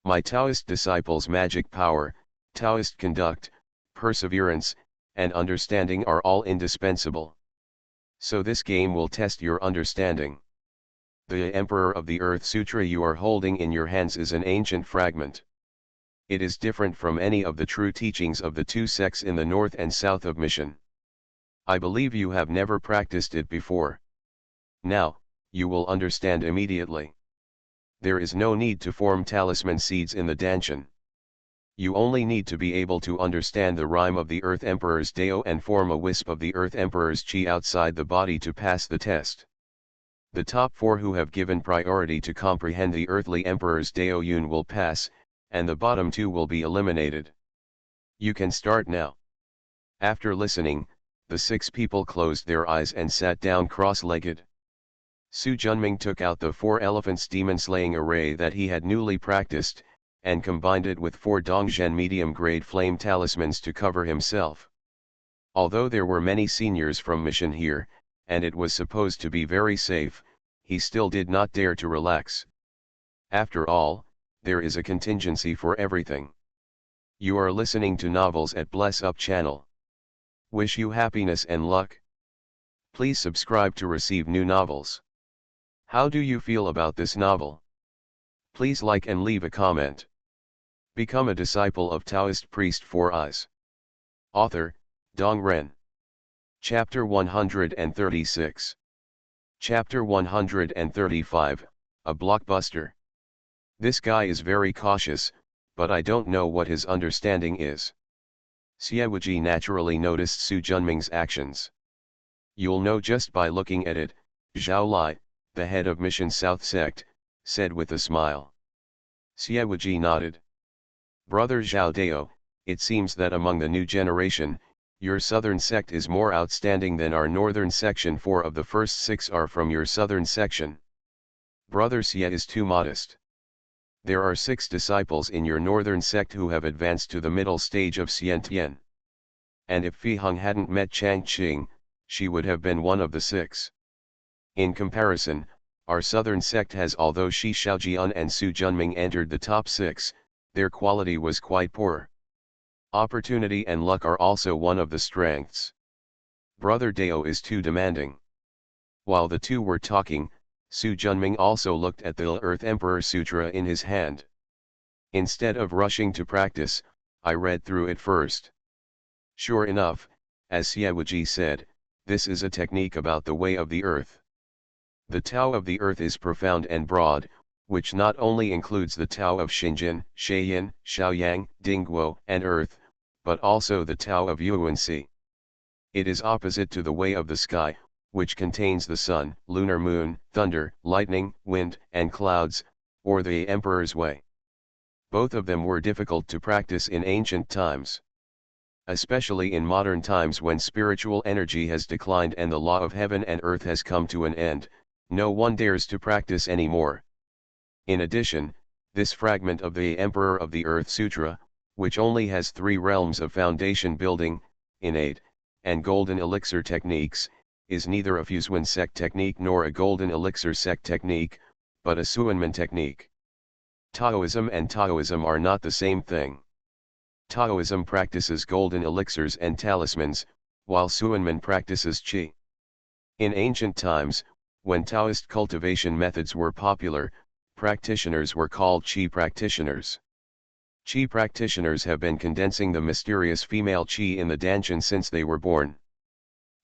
My Taoist disciples' magic power, Taoist conduct, perseverance, and understanding are all indispensable. So this game will test your understanding. The Emperor of the Earth Sutra you are holding in your hands is an ancient fragment. It is different from any of the true teachings of the 2 sects in the north and south of Mission. I believe you have never practiced it before. Now, you will understand immediately. There is no need to form talisman seeds in the Danshan. You only need to be able to understand the rhyme of the Earth Emperor's Dao and form a wisp of the Earth Emperor's Qi outside the body to pass the test. The top 4 who have given priority to comprehend the Earthly Emperor's Dao Yun will pass, and the bottom 2 will be eliminated. You can start now. After listening, the 6 people closed their eyes and sat down cross-legged. Su Junming took out the 4 elephants demon-slaying array that he had newly practiced, and combined it with 4 Dongzhen medium-grade flame talismans to cover himself. Although there were many seniors from Mission here, and it was supposed to be very safe, he still did not dare to relax. After all, there is a contingency for everything. You are listening to novels at Bless Up channel. Wish you happiness and luck. Please subscribe to receive new novels. How do you feel about this novel? Please like and leave a comment. Become a disciple of Taoist priest 4 Eyes. Author, Dong Ren. Chapter 136. Chapter 135, A Blockbuster. This guy is very cautious, but I don't know what his understanding is. Siewuji naturally noticed Su Junming's actions. You'll know just by looking at it, Zhao Lai, the head of Mission South sect, said with a smile. Siewuji nodded. Brother Zhao Dao, it seems that among the new generation, your southern sect is more outstanding than our northern section. 4 of the first 6 are from your southern section. Brother Xie is too modest. There are 6 disciples in your northern sect who have advanced to the middle stage of Xiantian. And if Fiheng hadn't met Changqing, she would have been one of the 6. In comparison, our southern sect has, although Shi Xiaojian and Su Junming entered the top 6, their quality was quite poor. Opportunity and luck are also one of the strengths. Brother Dao is too demanding. While the 2 were talking, Su Junming also looked at the Earth Emperor Sutra in his hand. Instead of rushing to practice, I read through it first. Sure enough, as Siewuji said, This is a technique about the way of the earth. The Tao of the earth is profound and broad, which not only includes the Tao of Xinjin, Shaiyin, Shaoyang, Dingguo, and earth, but also the Tao of Yuanxi. It is opposite to the way of the sky, which contains the sun, lunar moon, thunder, lightning, wind, and clouds, or the Emperor's way. Both of them were difficult to practice in ancient times. Especially in modern times when spiritual energy has declined and the law of heaven and earth has come to an end, no one dares to practice anymore. In addition, this fragment of the Emperor of the Earth Sutra, which only has 3 realms of foundation building, innate, and golden elixir techniques, is neither a Fusuan sect technique nor a golden elixir sect technique, but a Suanmen technique. Taoism and Taoism are not the same thing. Taoism practices golden elixirs and talismans, while Suanmen practices qi. In ancient times, when Taoist cultivation methods were popular, practitioners were called qi practitioners. Qi practitioners have been condensing the mysterious female qi in the Danshan since they were born.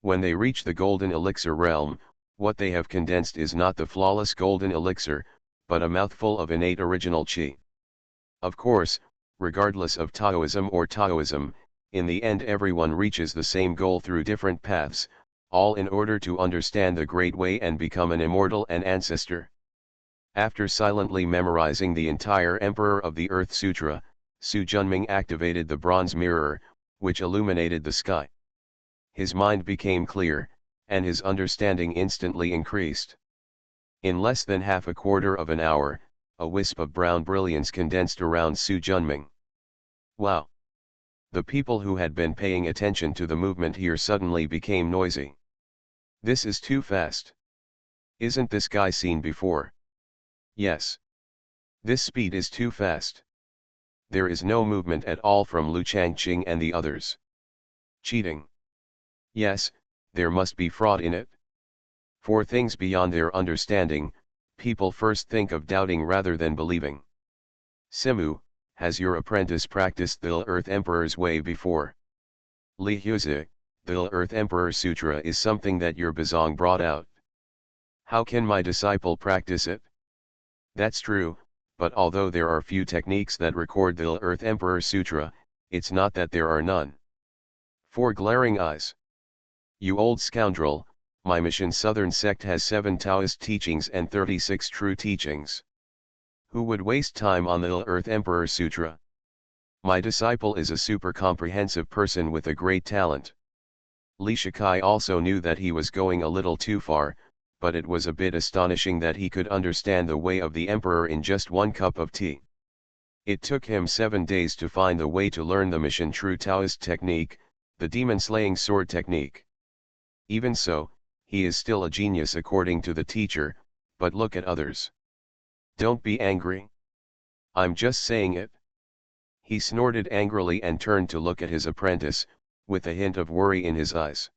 When they reach the golden elixir realm, what they have condensed is not the flawless golden elixir, but a mouthful of innate original qi. Of course, regardless of Taoism or Taoism, in the end everyone reaches the same goal through different paths, all in order to understand the Great Way and become an immortal and ancestor. After silently memorizing the entire Emperor of the Earth Sutra, Su Junming activated the bronze mirror, which illuminated the sky. His mind became clear, and his understanding instantly increased. In less than half a quarter of an hour, a wisp of brown brilliance condensed around Su Junming. Wow! The people who had been paying attention to the movement here suddenly became noisy. This is too fast. Isn't this guy seen before? Yes. This speed is too fast. There is no movement at all from Lu Changqing and the others. Cheating. Yes, there must be fraud in it. For things beyond their understanding, people first think of doubting rather than believing. Simu, has your apprentice practiced the Earth Emperor's way before? Li Huzi, the Earth Emperor Sutra is something that your Bazong brought out. How can my disciple practice it? That's true, but although there are few techniques that record the Earth Emperor Sutra, it's not that there are none. 4 glaring eyes. You old scoundrel, my mission Southern sect has 7 Taoist teachings and 36 true teachings. Who would waste time on the Earth Emperor Sutra? My disciple is a super comprehensive person with a great talent. Li Shikai also knew that he was going a little too far, but it was a bit astonishing that he could understand the way of the Emperor in just 1 cup of tea. It took him 7 days to find the way to learn the mission true Taoist technique, the demon-slaying sword technique. Even so, he is still a genius according to the teacher, but look at others. Don't be angry. I'm just saying it. He snorted angrily and turned to look at his apprentice, with a hint of worry in his eyes.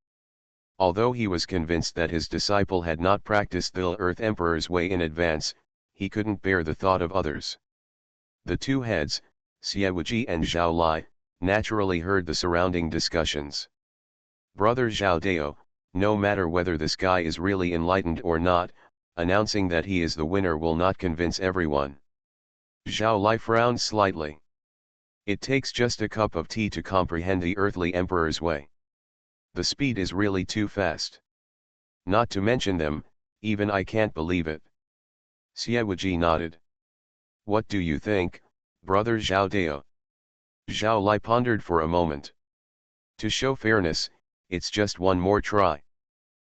Although he was convinced that his disciple had not practiced the Earth Emperor's way in advance, he couldn't bear the thought of others. The 2 heads, Xiaoji and Zhao Lai, naturally heard the surrounding discussions. Brother Zhao Dao, no matter whether this guy is really enlightened or not, announcing that he is the winner will not convince everyone. Zhao Lai frowned slightly. It takes just a cup of tea to comprehend the earthly emperor's way. The speed is really too fast. Not to mention them, even I can't believe it. Xiaoji nodded. What do you think, brother Zhao Dao? Zhao Lai pondered for a moment. To show fairness, it's just 1 more try.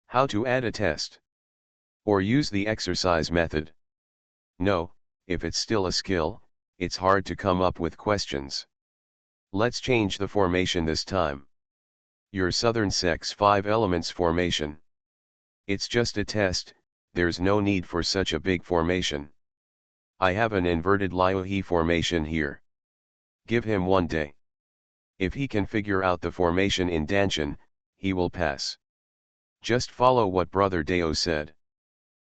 How to add a test? Or use the exercise method? No, if it's still a skill, it's hard to come up with questions. Let's change the formation this time. Your Southern sect's 5 elements formation. It's just a test, there's no need for such a big formation. I have an inverted Liuhe formation here. Give him 1 day. If he can figure out the formation in Danshan, he will pass. Just follow what Brother Dao said.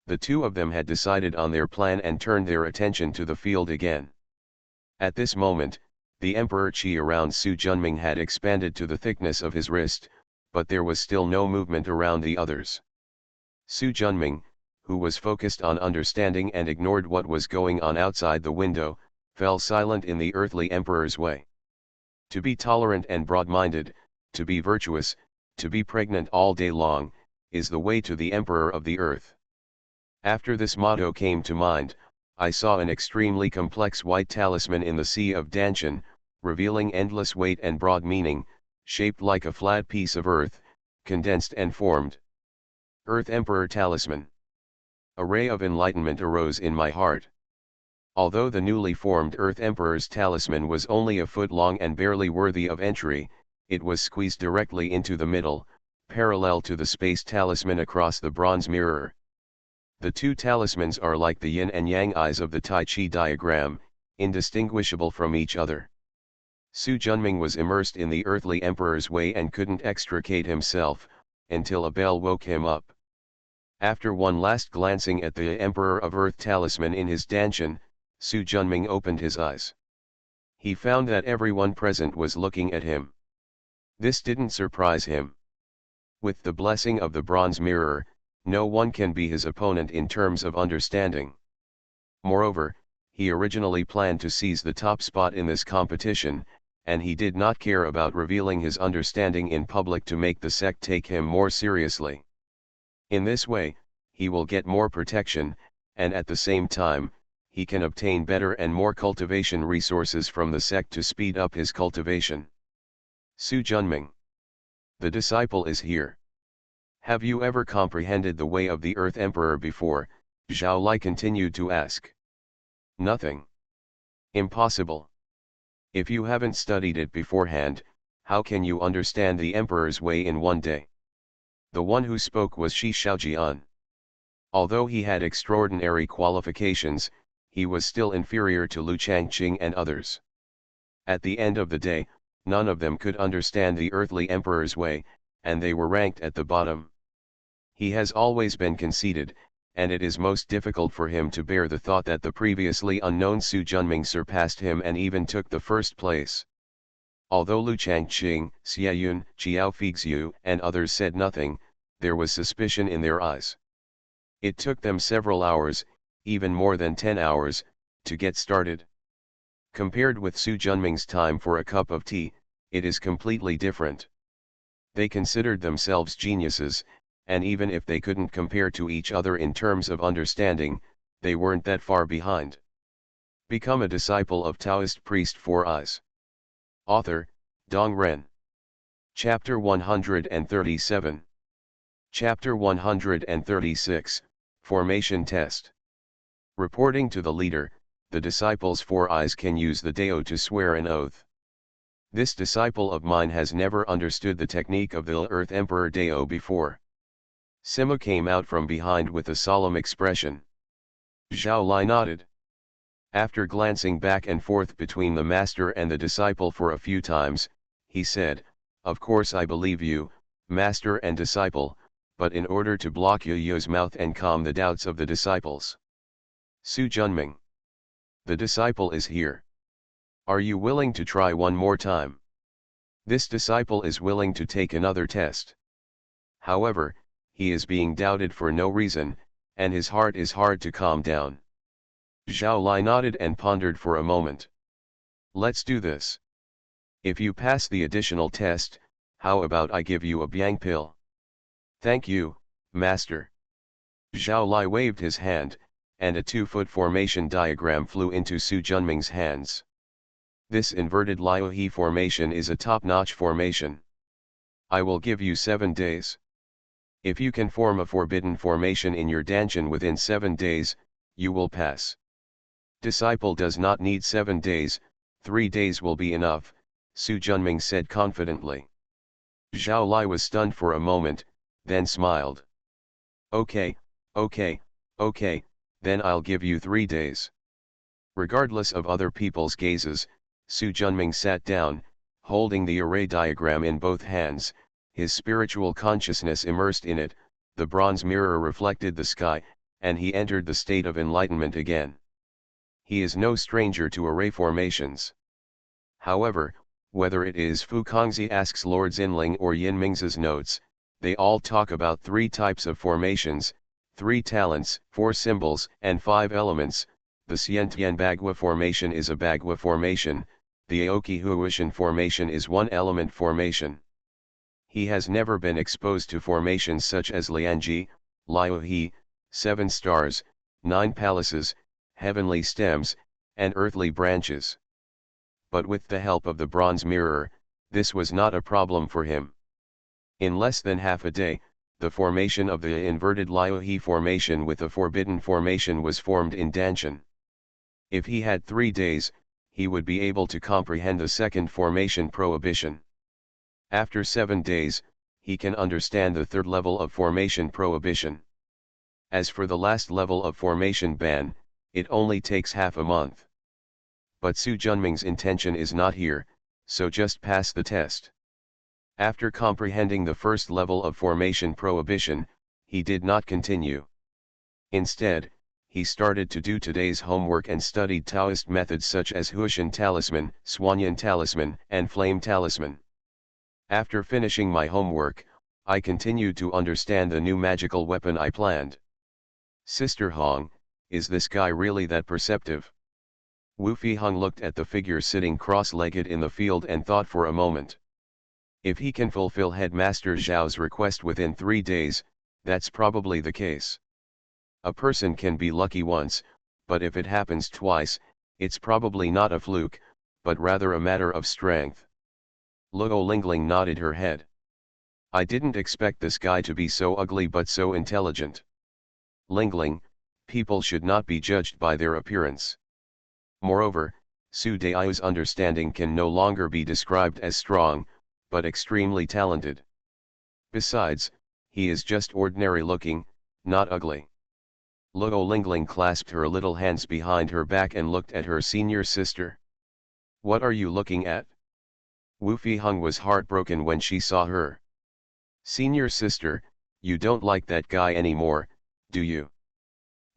The 2 of them had decided on their plan and turned their attention to the field again. At this moment, the Emperor Qi around Su Junming had expanded to the thickness of his wrist, but there was still no movement around the others. Su Junming, who was focused on understanding and ignored what was going on outside the window, fell silent in the earthly emperor's way. To be tolerant and broad-minded, to be virtuous, to be pregnant all day long, is the way to the emperor of the earth. After this motto came to mind, I saw an extremely complex white talisman in the sea of Danshan, revealing endless weight and broad meaning, shaped like a flat piece of earth, condensed and formed. Earth Emperor Talisman. A ray of enlightenment arose in my heart. Although the newly formed Earth Emperor's talisman was only a foot long and barely worthy of entry, it was squeezed directly into the middle, parallel to the space talisman across the bronze mirror. The two talismans are like the yin and yang eyes of the Tai Chi diagram, indistinguishable from each other. Su Junming was immersed in the earthly emperor's way and couldn't extricate himself, until a bell woke him up. After one last glancing at the Emperor of Earth talisman in his Danshan, Su Junming opened his eyes. He found that everyone present was looking at him. This didn't surprise him. With the blessing of the bronze mirror, no one can be his opponent in terms of understanding. Moreover, he originally planned to seize the top spot in this competition, and he did not care about revealing his understanding in public to make the sect take him more seriously. In this way, he will get more protection, and at the same time, he can obtain better and more cultivation resources from the sect to speed up his cultivation. Su Junming. The disciple is here. Have you ever comprehended the way of the Earth Emperor before? Zhao Lai continued to ask. Nothing. Impossible. If you haven't studied it beforehand, how can you understand the Emperor's way in one day? The one who spoke was Shi Shaojian. Although he had extraordinary qualifications, he was still inferior to Lu Changqing and others. At the end of the day, none of them could understand the earthly emperor's way, and they were ranked at the bottom. He has always been conceited, and it is most difficult for him to bear the thought that the previously unknown Su Junming surpassed him and even took the first place. Although Lu Changqing, Xiaoyun, Qiao Feixiu and others said nothing, there was suspicion in their eyes. It took them several hours, even more than 10 hours, to get started. Compared with Su Junming's time for a cup of tea, it is completely different. They considered themselves geniuses, and even if they couldn't compare to each other in terms of understanding, they weren't that far behind. Become a disciple of Taoist priest 4 Eyes. Author, Dong Ren. Chapter 137. Chapter 136, Formation Test. Reporting to the leader, the disciple's 4 eyes can use the Dao to swear an oath. This disciple of mine has never understood the technique of the Earth Emperor Dao before. Sima came out from behind with a solemn expression. Zhao Lai nodded. After glancing back and forth between the master and the disciple for a few times, he said, "Of course I believe you, master and disciple, but in order to block Yu's mouth and calm the doubts of the disciples." Su Junming. The disciple is here. Are you willing to try one more time? This disciple is willing to take another test. However, he is being doubted for no reason, and his heart is hard to calm down. Zhao Lai nodded and pondered for a moment. Let's do this. If you pass the additional test, how about I give you a Biang pill? Thank you, master. Zhao Lai waved his hand, and a 2-foot formation diagram flew into Su Junming's hands. This inverted Liu He formation is a top-notch formation. I will give you 7 days. If you can form a forbidden formation in your Danshan within 7 days, you will pass. Disciple does not need 7 days, 3 days will be enough, Su Junming said confidently. Zhao Lai was stunned for a moment, then smiled. Okay, then I'll give you 3 days. Regardless of other people's gazes, Su Junming sat down, holding the array diagram in both hands, his spiritual consciousness immersed in it, the bronze mirror reflected the sky, and he entered the state of enlightenment again. He is no stranger to array formations. However, Whether it is Fu Kongzi asks Lord Xinling or Yin Mingzi's notes, they all talk about 3 types of formations, 3 talents, 4 symbols, and 5 elements. The Xiantian Bagua formation is a Bagua formation, the Aoki Huishan formation is 1 element formation. He has never been exposed to formations such as Lianji, Liuhe, 7 stars, 9 palaces, heavenly stems, and earthly branches. But with the help of the bronze mirror, this was not a problem for him. In less than half a day, the formation of the inverted Liuhe formation with the forbidden formation was formed in Danshan. If he had 3 days, he would be able to comprehend the second formation prohibition. After 7 days, he can understand the third level of formation prohibition. As for the last level of formation ban, it only takes half a month. But Su Junming's intention is not here, so just pass the test. After comprehending the first level of formation prohibition, he did not continue. Instead, he started to do today's homework and studied Taoist methods such as Huishan Talisman, Swanyan Talisman, and Flame Talisman. After finishing my homework, I continued to understand the new magical weapon I planned. Sister Hong, is this guy really that perceptive? Wu Fiheng looked at the figure sitting cross-legged in the field and thought for a moment. If he can fulfill Headmaster Zhao's request within 3 days, that's probably the case. A person can be lucky once, but if it happens twice, it's probably not a fluke, but rather a matter of strength. Luo Lingling nodded her head. I didn't expect this guy to be so ugly but so intelligent. Lingling, people should not be judged by their appearance. Moreover, Su Dai's understanding can no longer be described as strong, but extremely talented. Besides, he is just ordinary looking, not ugly. Luo Lingling clasped her little hands behind her back and looked at her senior sister. What are you looking at? Wu Fiheng was heartbroken when she saw her. Senior sister, you don't like that guy anymore, do you?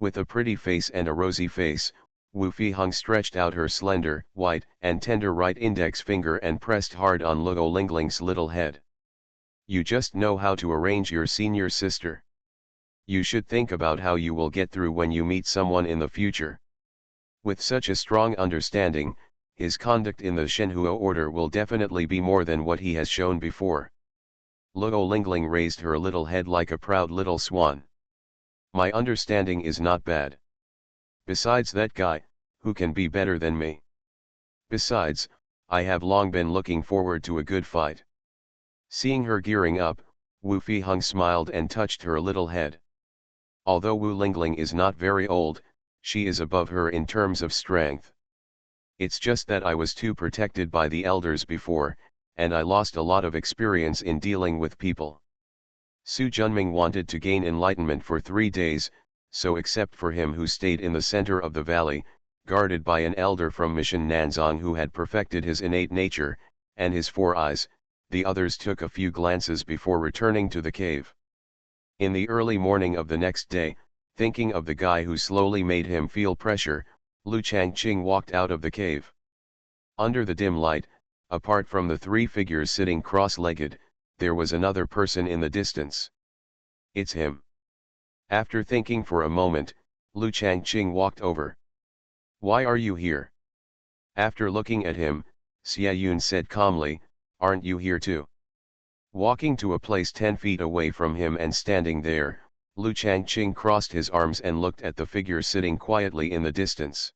With a pretty face and a rosy face, Wu Fiheng stretched out her slender, white, and tender right index finger and pressed hard on Luo Lingling's little head. You just know how to arrange your senior sister. You should think about how you will get through when you meet someone in the future. With such a strong understanding, his conduct in the Shenhua order will definitely be more than what he has shown before. Luo Lingling raised her little head like a proud little swan. My understanding is not bad. Besides that guy, who can be better than me? Besides, I have long been looking forward to a good fight. Seeing her gearing up, Wu Fiheng smiled and touched her little head. Although Wu Lingling is not very old, she is above her in terms of strength. It's just that I was too protected by the elders before, and I lost a lot of experience in dealing with people. Su Junming wanted to gain enlightenment for 3 days, so except for him who stayed in the center of the valley, guarded by an elder from Mission Nanzong who had perfected his innate nature, and his 4 eyes, the others took a few glances before returning to the cave. In the early morning of the next day, thinking of the guy who slowly made him feel pressure, Lu Changqing walked out of the cave. Under the dim light, apart from the 3 figures sitting cross-legged, there was another person in the distance. It's him. After thinking for a moment, Lu Changqing walked over. Why are you here? After looking at him, Xia Yun said calmly, aren't you here too? Walking to a place 10 feet away from him and standing there, Lu Changqing crossed his arms and looked at the figure sitting quietly in the distance.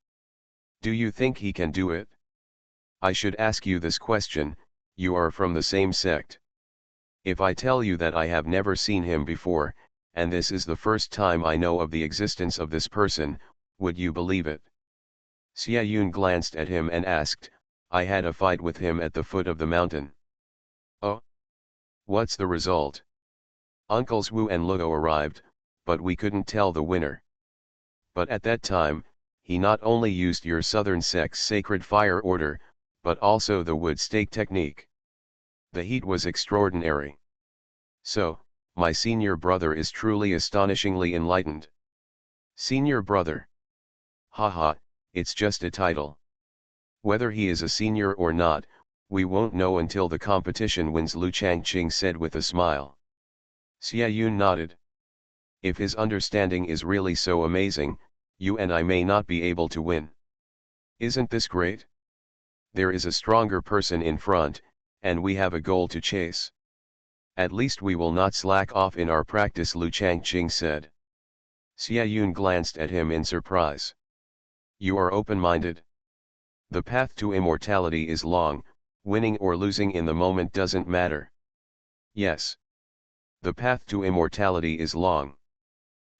Do you think he can do it? I should ask you this question, you are from the same sect. If I tell you that I have never seen him before, and this is the first time I know of the existence of this person, would you believe it? Xia Yun glanced at him and asked, I had a fight with him at the foot of the mountain. Oh? What's the result? Uncles Wu and Luo arrived, but we couldn't tell the winner. But at that time, he not only used your southern sect's sacred fire order, but also the wood stake technique. The heat was extraordinary. So, my senior brother is truly astonishingly enlightened. Senior brother. Haha, it's just a title. Whether he is a senior or not, We won't know until the competition wins, Lu Changqing said with a smile. Xia Yun nodded. If his understanding is really so amazing, you and I may not be able to win. Isn't this great? There is a stronger person in front, and we have a goal to chase. At least we will not slack off in our practice, Lu Changqing said. Xia Yun glanced at him in surprise. You are open-minded. The path to immortality is long, winning or losing in the moment doesn't matter. Yes. The path to immortality is long.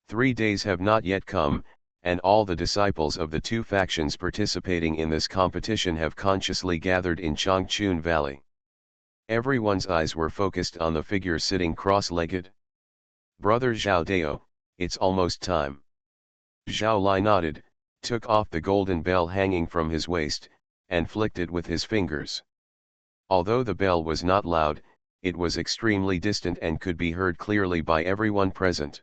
3 days have not yet come, and all the disciples of the two factions participating in this competition have consciously gathered in Changchun Valley. Everyone's eyes were focused on the figure sitting cross-legged. Brother Zhao Dao, it's almost time. Zhao Lai nodded, took off the golden bell hanging from his waist, and flicked it with his fingers. Although the bell was not loud, it was extremely distant and could be heard clearly by everyone present.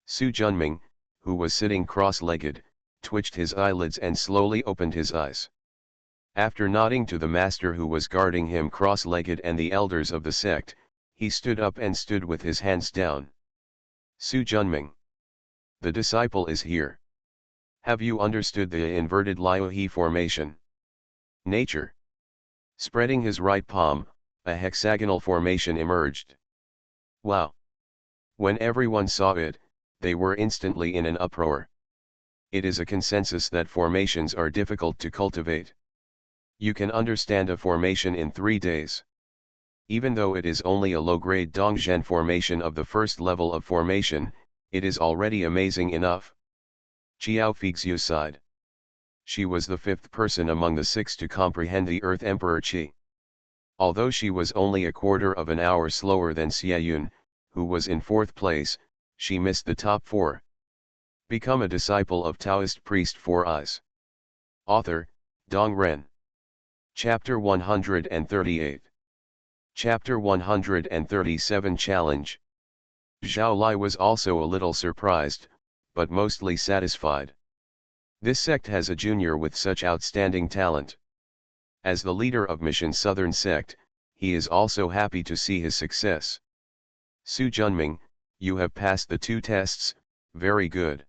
Su Junming, who was sitting cross-legged, twitched his eyelids and slowly opened his eyes. After nodding to the master who was guarding him cross-legged and the elders of the sect, he stood up and stood with his hands down. Su Junming. The disciple is here. Have you understood the inverted Liuhe formation? Nature. Spreading his right palm, a hexagonal formation emerged. Wow! When everyone saw it, they were instantly in an uproar. It is a consensus that formations are difficult to cultivate. You can understand a formation in 3 days. Even though it is only a low-grade Dongzhen formation of the first level of formation, it is already amazing enough. Qiao Feixiu sighed. She was the 5th person among the 6 to comprehend the Earth Emperor Qi. Although she was only a quarter of an hour slower than Xia Yun, who was in 4th place, she missed the top 4. Become a disciple of Taoist priest 4 Eyes. Author, Dong Ren. Chapter 138. Chapter 137 Challenge. Zhao Lai was also a little surprised, but mostly satisfied. This sect has a junior with such outstanding talent. As the leader of Mission Southern Sect, he is also happy to see his success. Su Junming, you have passed the 2 tests, very good.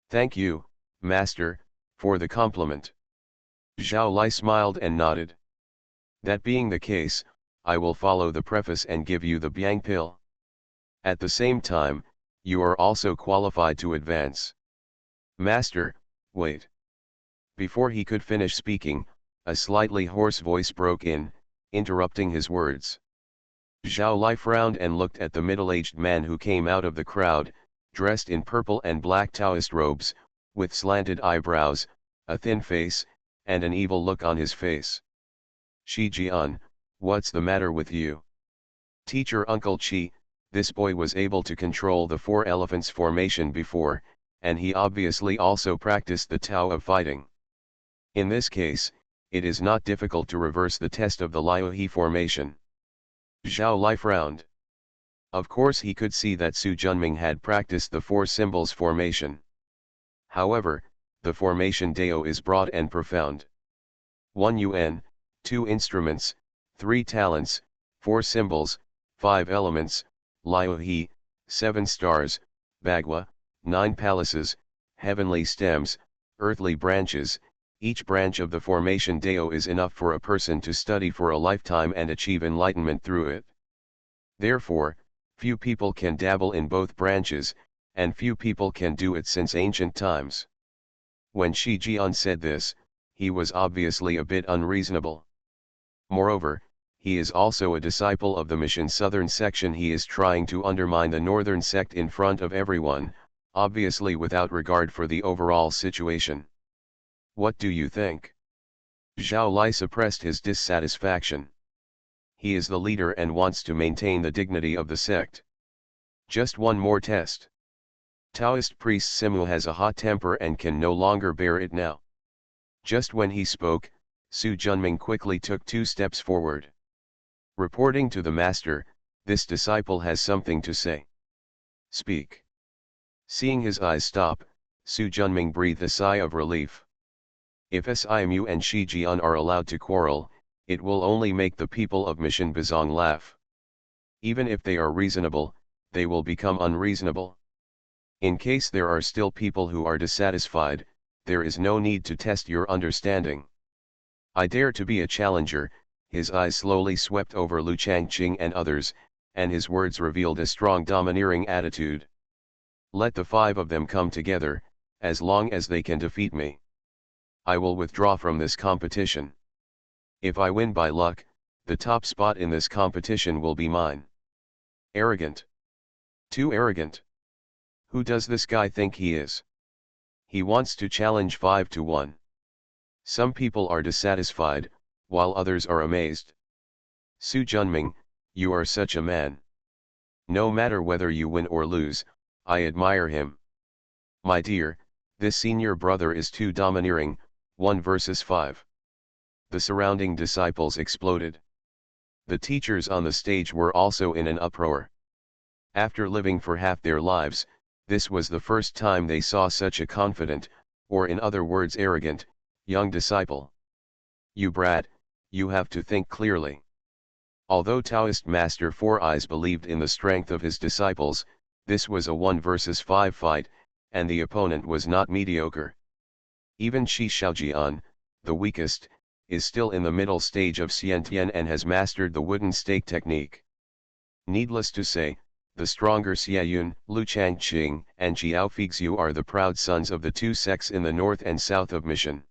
Thank you, Master, for the compliment. Zhao Lai smiled and nodded. That being the case, I will follow the preface and give you the Biang pill. At the same time, you are also qualified to advance. Master, wait. Before he could finish speaking, a slightly hoarse voice broke in, interrupting his words. Zhao Lai frowned and looked at the middle-aged man who came out of the crowd, dressed in purple and black Taoist robes, with slanted eyebrows, a thin face, and an evil look on his face. Shi Jian, what's the matter with you? Teacher Uncle Qi, this boy was able to control the 4 elephants formation before, and he obviously also practiced the Tao of fighting. In this case, it is not difficult to reverse the test of the Liuhe formation. Zhao Lai frowned. Of course he could see that Su Junming had practiced the 4 symbols formation. However, the formation Dao is broad and profound. 1 Yuan, 2 instruments, 3 talents, 4 symbols, 5 elements, Liuhe, 7 stars, Bagua, 9 palaces, heavenly stems, earthly branches. Each branch of the formation Dao is enough for a person to study for a lifetime and achieve enlightenment through it. Therefore, few people can dabble in both branches, and few people can do it since ancient times. When Shi Jian said this, he was obviously a bit unreasonable. Moreover, he is also a disciple of the Mission Southern section. He is trying to undermine the Northern sect in front of everyone, obviously without regard for the overall situation. What do you think? Zhao Lai suppressed his dissatisfaction. He is the leader and wants to maintain the dignity of the sect. Just one more test. Taoist priest Simu has a hot temper and can no longer bear it now. Just when he spoke, Su Junming quickly took 2 steps forward. Reporting to the master, this disciple has something to say. Speak. Seeing his eyes stop, Su Junming breathed a sigh of relief. If Simu and Shi Jian are allowed to quarrel, It will only make the people of Mission Bazong laugh. Even if they are reasonable, they will become unreasonable. In case there are still people who are dissatisfied, there is no need to test your understanding. I dare to be a challenger. His eyes slowly swept over Lu Changqing and others, and his words revealed a strong domineering attitude. Let the 5 of them come together, as long as they can defeat me. I will withdraw from this competition. If I win by luck, the top spot in this competition will be mine. Arrogant. Too arrogant. Who does this guy think he is? He wants to challenge 5 to 1. Some people are dissatisfied, while others are amazed. Su Junming, you are such a man. No matter whether you win or lose, I admire him. My dear, this senior brother is too domineering. 1 versus 5. The surrounding disciples exploded. The teachers on the stage were also in an uproar. After living for half their lives, this was the first time they saw such a confident, or in other words arrogant, young disciple. You brat, you have to think clearly. Although Taoist Master Four Eyes believed in the strength of his disciples, this was a 1 versus 5 fight, and the opponent was not mediocre. Even Shi Shaojian, the weakest, is still in the middle stage of Xiantian and has mastered the wooden stake technique. Needless to say, the stronger Xiayun, Lu Changqing, and Xiao Fixu are the proud sons of the 2 sects in the north and south of Mission.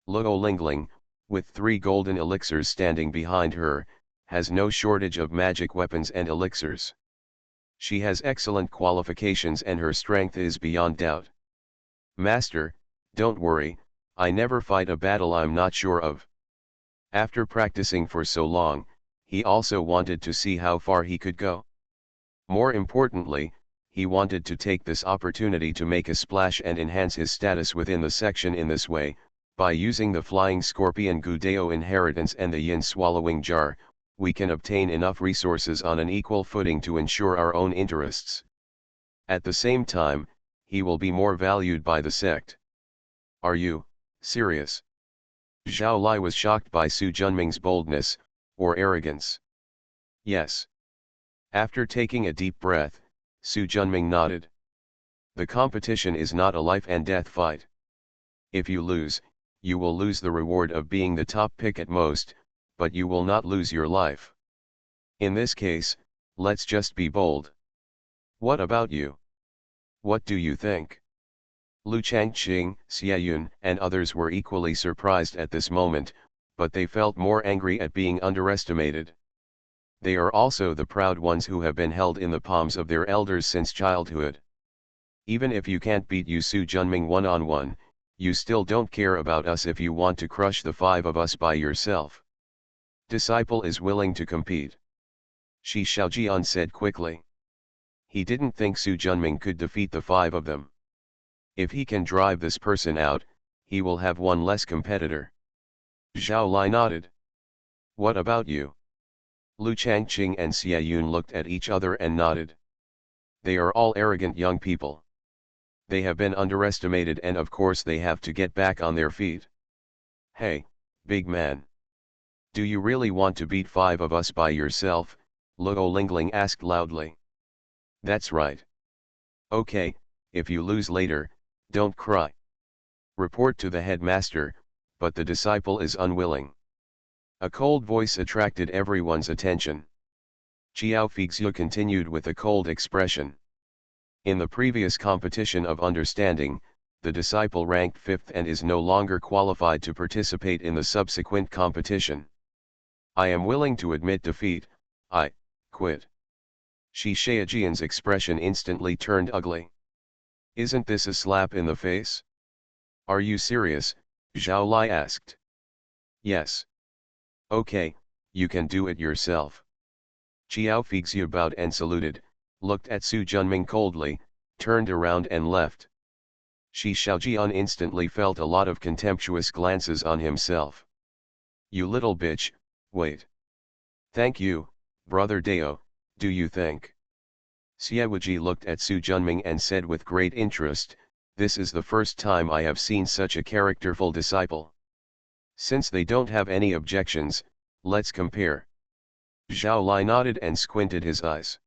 Luo Lingling, with 3 golden elixirs standing behind her, has no shortage of magic weapons and elixirs. She has excellent qualifications and her strength is beyond doubt. Master, don't worry, I never fight a battle I'm not sure of. After practicing for so long, he also wanted to see how far he could go. More importantly, he wanted to take this opportunity to make a splash and enhance his status within the section in this way. By using the Flying Scorpion Gudeo inheritance and the Yin Swallowing Jar, we can obtain enough resources on an equal footing to ensure our own interests. At the same time, he will be more valued by the sect. Are you serious? Zhao Lai was shocked by Su Junming's boldness, or arrogance. Yes. After taking a deep breath, Su Junming nodded. The competition is not a life and death fight. If you lose, you will lose the reward of being the top pick at most, but you will not lose your life. In this case, let's just be bold. What about you? What do you think? Lu Changqing, Xiayun, and others were equally surprised at this moment, but they felt more angry at being underestimated. They are also the proud ones who have been held in the palms of their elders since childhood. Even if you can't beat Su Junming one-on-one, you still don't care about us if you want to crush the 5 of us by yourself. Disciple is willing to compete. Shi Shaojian said quickly. He didn't think Su Junming could defeat the 5 of them. If he can drive this person out, he will have one less competitor. Zhao Lai nodded. What about you? Lu Changqing and Xiayun looked at each other and nodded. They are all arrogant young people. They have been underestimated and of course they have to get back on their feet. Hey, big man. Do you really want to beat 5 of us by yourself? Luo Lingling asked loudly. That's right. Okay, if you lose later, don't cry. Report to the headmaster, but the disciple is unwilling. A cold voice attracted everyone's attention. Xiao Fixu continued with a cold expression. In the previous competition of understanding, the disciple ranked 5th and is no longer qualified to participate in the subsequent competition. I am willing to admit defeat, I quit. Shi Shaojian's expression instantly turned ugly. Isn't this a slap in the face? Are you serious? Zhao Lai asked. Yes. Okay, you can do it yourself. Xiao Fixu bowed and saluted, looked at Su Junming coldly, turned around and left. Shi Shaojian instantly felt a lot of contemptuous glances on himself. You little bitch, wait. Thank you, brother Dao, do you think? Xiaoji looked at Su Junming and said with great interest, this is the first time I have seen such a characterful disciple. Since they don't have any objections, let's compare. Zhao Lai nodded and squinted his eyes.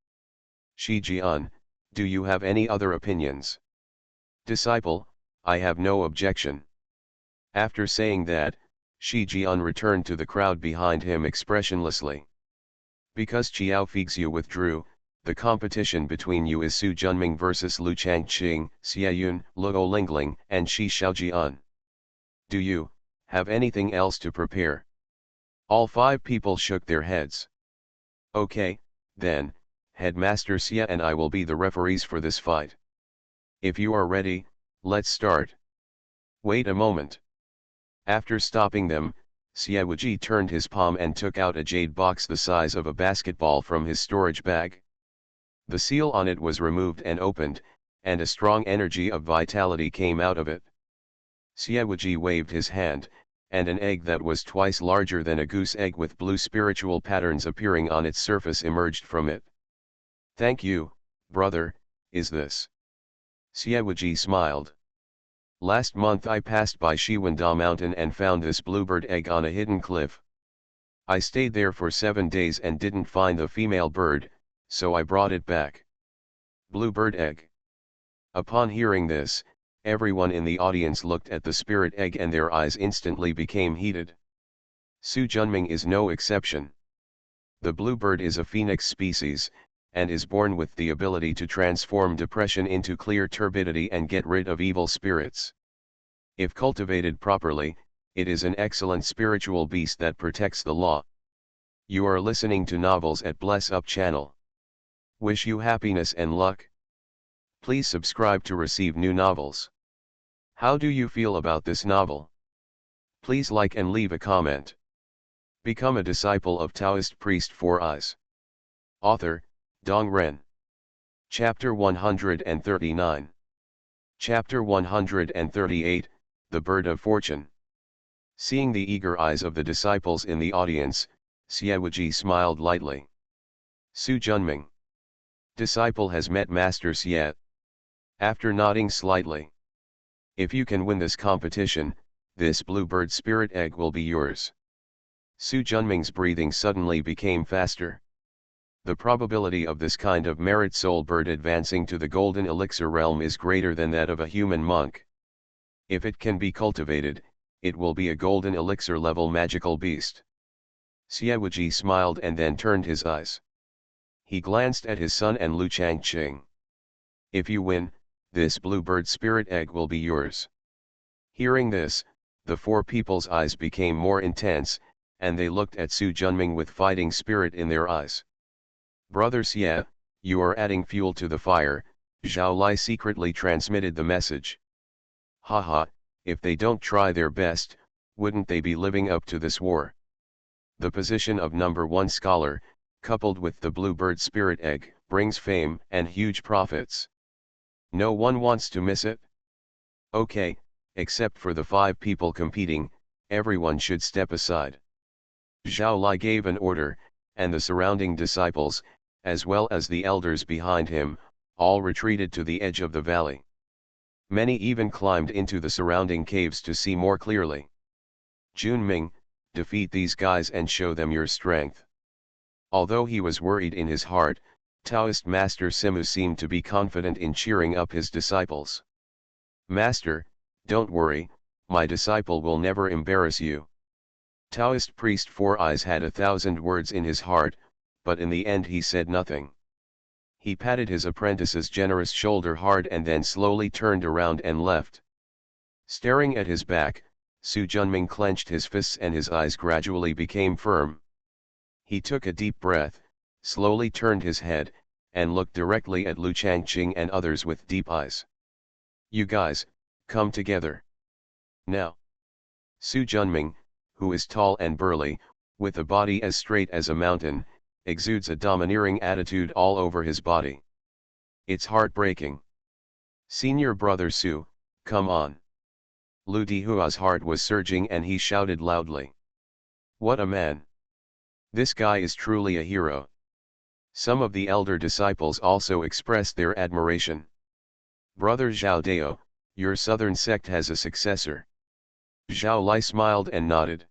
Shi Jian, do you have any other opinions? Disciple, I have no objection. After saying that, Shi Jian returned to the crowd behind him expressionlessly. Because Qiao Fixu withdrew, the competition between you is Su Junming versus Lu Changqing, Xie Yun, Luo Lingling, and Shi Xiaojian. Do you have anything else to prepare? All 5 people shook their heads. Okay, then, Headmaster Xie and I will be the referees for this fight. If you are ready, let's start. Wait a moment. After stopping them, Xie Wuji turned his palm and took out a jade box the size of a basketball from his storage bag. The seal on it was removed and opened, and a strong energy of vitality came out of it. Xie Wuji waved his hand, and an egg that was twice larger than a goose egg with blue spiritual patterns appearing on its surface emerged from it. Thank you, brother, is this? Xie Wuji smiled. Last month I passed by Shiwanda Mountain and found this bluebird egg on a hidden cliff. I stayed there for 7 days and didn't find the female bird, so I brought it back. Bluebird egg. Upon hearing this, everyone in the audience looked at the spirit egg and their eyes instantly became heated. Su Junming is no exception. The bluebird is a phoenix species, and is born with the ability to transform depression into clear turbidity and get rid of evil spirits. If cultivated properly, it is an excellent spiritual beast that protects the law. You are listening to Novels at Bless Up channel. Wish you happiness and luck. Please subscribe to receive new novels. How do you feel about this novel? Please like and leave a comment. Become a disciple of Taoist priest 4 Eyes. Author, Dong Ren. Chapter 139. Chapter 138, The Bird of Fortune. Seeing the eager eyes of the disciples in the audience, Xie Wuji smiled lightly. Su Junming. Disciple has met Master Xie. After nodding slightly. If you can win this competition, this bluebird spirit egg will be yours. Su Junming's breathing suddenly became faster. The probability of this kind of merit soul bird advancing to the golden elixir realm is greater than that of a human monk. If it can be cultivated, it will be a golden elixir level magical beast. Xie Wuji smiled and then turned his eyes. He glanced at his son and Lu Changqing. If you win, this bluebird spirit egg will be yours. Hearing this, the 4 people's eyes became more intense, and they looked at Su Junming with fighting spirit in their eyes. Brother Xie, you are adding fuel to the fire, Zhao Lai secretly transmitted the message. Haha, if they don't try their best, wouldn't they be living up to this war? The position of number 1 scholar, coupled with the bluebird spirit egg, brings fame and huge profits. No one wants to miss it? Okay, except for the 5 people competing, everyone should step aside. Zhao Lai gave an order, and the surrounding disciples, as well as the elders behind him, all retreated to the edge of the valley. Many even climbed into the surrounding caves to see more clearly. Junming, defeat these guys and show them your strength. Although he was worried in his heart, Taoist Master Simu seemed to be confident in cheering up his disciples. Master, don't worry, my disciple will never embarrass you. Taoist priest 4 Eyes had 1,000 words in his heart, but in the end he said nothing. He patted his apprentice's generous shoulder hard and then slowly turned around and left. Staring at his back, Su Junming clenched his fists and his eyes gradually became firm. He took a deep breath, slowly turned his head, and looked directly at Lu Changqing and others with deep eyes. You guys, come together. Now. Su Junming, who is tall and burly, with a body as straight as a mountain, exudes a domineering attitude all over his body. It's heartbreaking. Senior brother Su, come on. Lu Dihua's heart was surging and he shouted loudly. What a man! This guy is truly a hero. Some of the elder disciples also expressed their admiration. Brother Zhao Dao, your southern sect has a successor. Zhao Li smiled and nodded.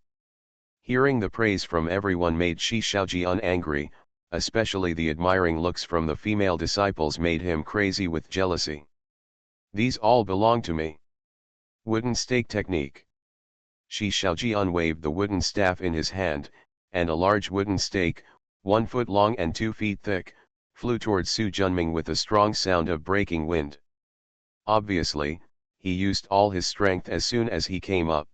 Hearing the praise from everyone made Shi Xiaojian angry, especially the admiring looks from the female disciples made him crazy with jealousy. These all belong to me. Wooden stake technique. Shi Xiaojian waved the wooden staff in his hand, and a large wooden stake, 1 foot long and 2 feet thick, flew towards Su Junming with a strong sound of breaking wind. Obviously, he used all his strength as soon as he came up.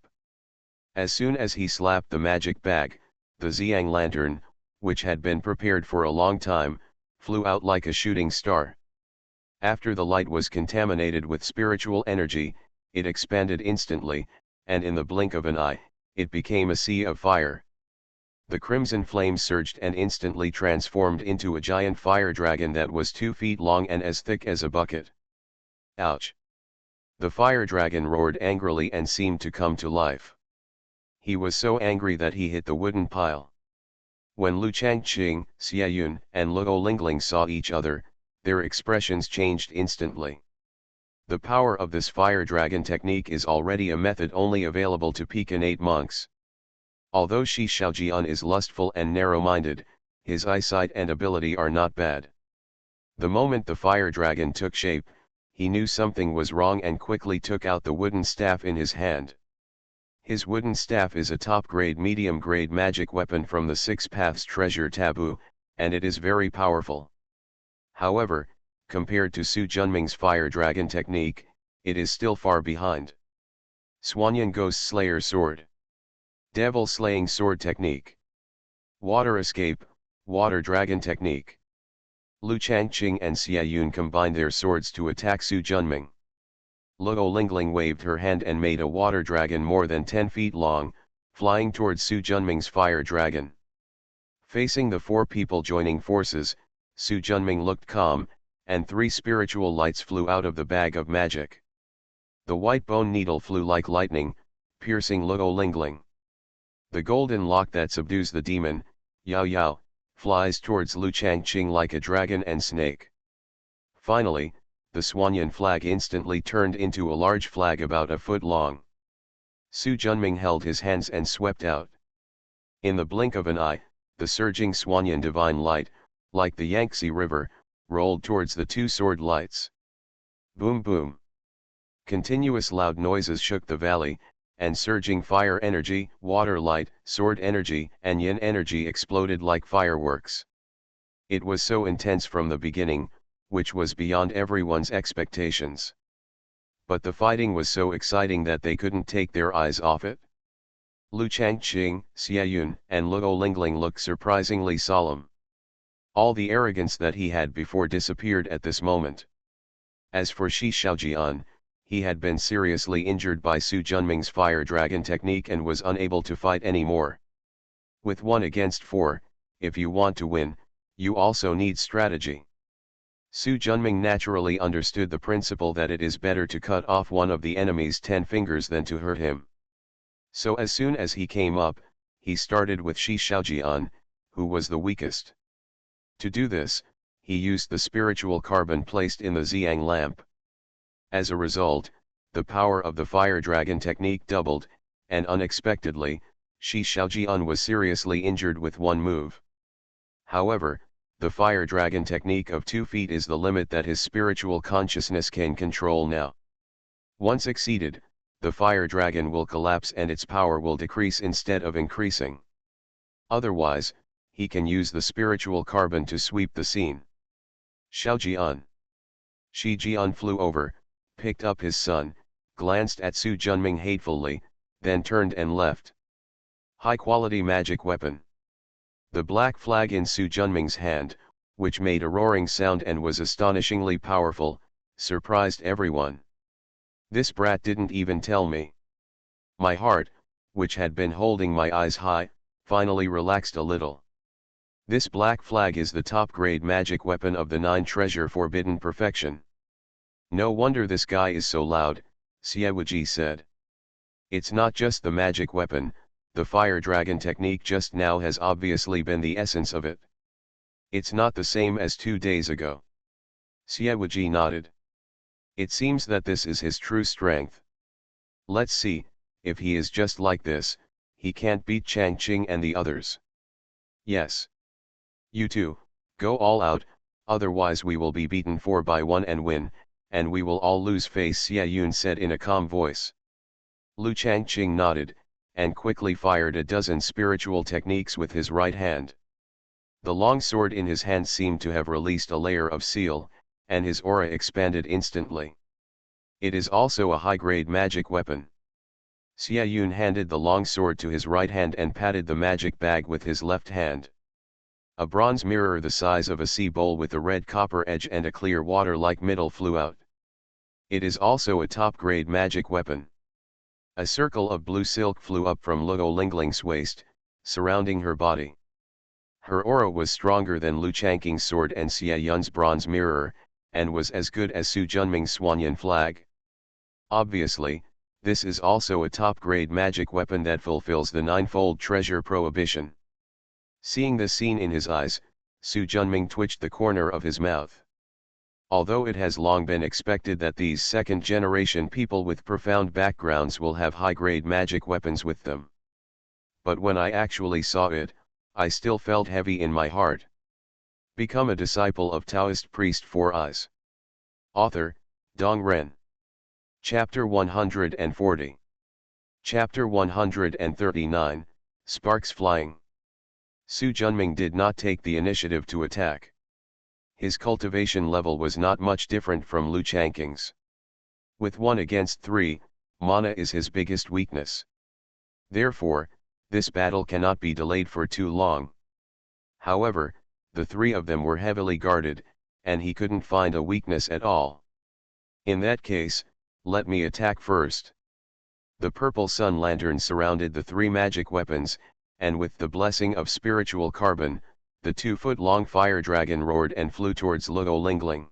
As soon as he slapped the magic bag, the Xiang lantern, which had been prepared for a long time, flew out like a shooting star. After the light was contaminated with spiritual energy, it expanded instantly, and in the blink of an eye, it became a sea of fire. The crimson flame surged and instantly transformed into a giant fire dragon that was 2 feet long and as thick as a bucket. Ouch! The fire dragon roared angrily and seemed to come to life. He was so angry that he hit the wooden pile. When Lu Changqing, Xie Yun, and Luo Lingling saw each other, their expressions changed instantly. The power of this fire dragon technique is already a method only available to Pekinate monks. Although Shi Xiaojian is lustful and narrow-minded, his eyesight and ability are not bad. The moment the fire dragon took shape, he knew something was wrong and quickly took out the wooden staff in his hand. His wooden staff is a top-grade medium-grade magic weapon from the Six Paths Treasure Taboo, and it is very powerful. However, compared to Su Junming's fire dragon technique, it is still far behind. Swanyan Ghost Slayer Sword. Devil Slaying Sword Technique. Water Escape, Water Dragon Technique. Lu Changqing and Xie Yun combined their swords to attack Su Junming. Luo Lingling waved her hand and made a water dragon more than 10 feet long, flying towards Su Junming's fire dragon. Facing the 4 people joining forces, Su Junming looked calm, and 3 spiritual lights flew out of the bag of magic. The white bone needle flew like lightning, piercing Luo Lingling. The golden lock that subdues the demon, Yao Yao, flies towards Lu Changqing like a dragon and snake. Finally, the Swanyan flag instantly turned into a large flag about a foot long. Su Junming held his hands and swept out. In the blink of an eye, the surging Swanyan divine light, like the Yangtze River, rolled towards the 2 sword lights. Boom boom. Continuous loud noises shook the valley, and surging fire energy, water light, sword energy, and yin energy exploded like fireworks. It was so intense from the beginning, which was beyond everyone's expectations. But the fighting was so exciting that they couldn't take their eyes off it. Lu Changqing, Xie Yun, and Luo Lingling looked surprisingly solemn. All the arrogance that he had before disappeared at this moment. As for Shi Xiaojian, he had been seriously injured by Su Junming's fire dragon technique and was unable to fight anymore. With 1 against 4, if you want to win, you also need strategy. Su Junming naturally understood the principle that it is better to cut off one of the enemy's 10 fingers than to hurt him. So as soon as he came up, he started with Shi Xiaojian, who was the weakest. To do this, he used the spiritual carbon placed in the Xiang lamp. As a result, the power of the fire dragon technique doubled, and unexpectedly, Shi Xiaojian was seriously injured with 1 move. However, the fire dragon technique of 2 feet is the limit that his spiritual consciousness can control now. Once exceeded, the fire dragon will collapse and its power will decrease instead of increasing. Otherwise, he can use the spiritual carbon to sweep the scene. Xiaojian. Shi Jian flew over, picked up his son, glanced at Su Junming hatefully, then turned and left. High-quality magic weapon. The black flag in Su Junming's hand, which made a roaring sound and was astonishingly powerful, surprised everyone. This brat didn't even tell me. My heart, which had been holding my eyes high, finally relaxed a little. This black flag is the top-grade magic weapon of the 9 treasure forbidden perfection. No wonder this guy is so loud, Xie said. It's not just the magic weapon, the fire dragon technique just now has obviously been the essence of it. It's not the same as 2 days ago. Xie nodded. It seems that this is his true strength. Let's see, if he is just like this, he can't beat Chang Qing and the others. Yes. You too, go all out, otherwise we will be beaten 4-1 and win, and we will all lose face, Xie Yun said in a calm voice. Lu Changqing nodded, and quickly fired a dozen spiritual techniques with his right hand. The long sword in his hand seemed to have released a layer of seal, and his aura expanded instantly. It is also a high-grade magic weapon. Xie Yun handed the long sword to his right hand and patted the magic bag with his left hand. A bronze mirror the size of a sea bowl with a red copper edge and a clear water-like middle flew out. It is also a top-grade magic weapon. A circle of blue silk flew up from Luo Lingling's waist, surrounding her body. Her aura was stronger than Lu Changqing's sword and Xie Yun's bronze mirror, and was as good as Su Junming's Swanyan flag. Obviously, this is also a top-grade magic weapon that fulfills the ninefold treasure prohibition. Seeing the scene in his eyes, Su Junming twitched the corner of his mouth. Although it has long been expected that these second-generation people with profound backgrounds will have high-grade magic weapons with them. But when I actually saw it, I still felt heavy in my heart. Become a disciple of Taoist priest 4 Eyes. Author, Dong Ren. Chapter 140. Chapter 139, Sparks Flying. Su Junming did not take the initiative to attack. His cultivation level was not much different from Lu Changqing's. With 1 against 3, mana is his biggest weakness. Therefore, this battle cannot be delayed for too long. However, the 3 of them were heavily guarded, and he couldn't find a weakness at all. In that case, let me attack first. The purple sun lantern surrounded the 3 magic weapons, and with the blessing of spiritual carbon, the 2-foot-long fire dragon roared and flew towards Luo Lingling.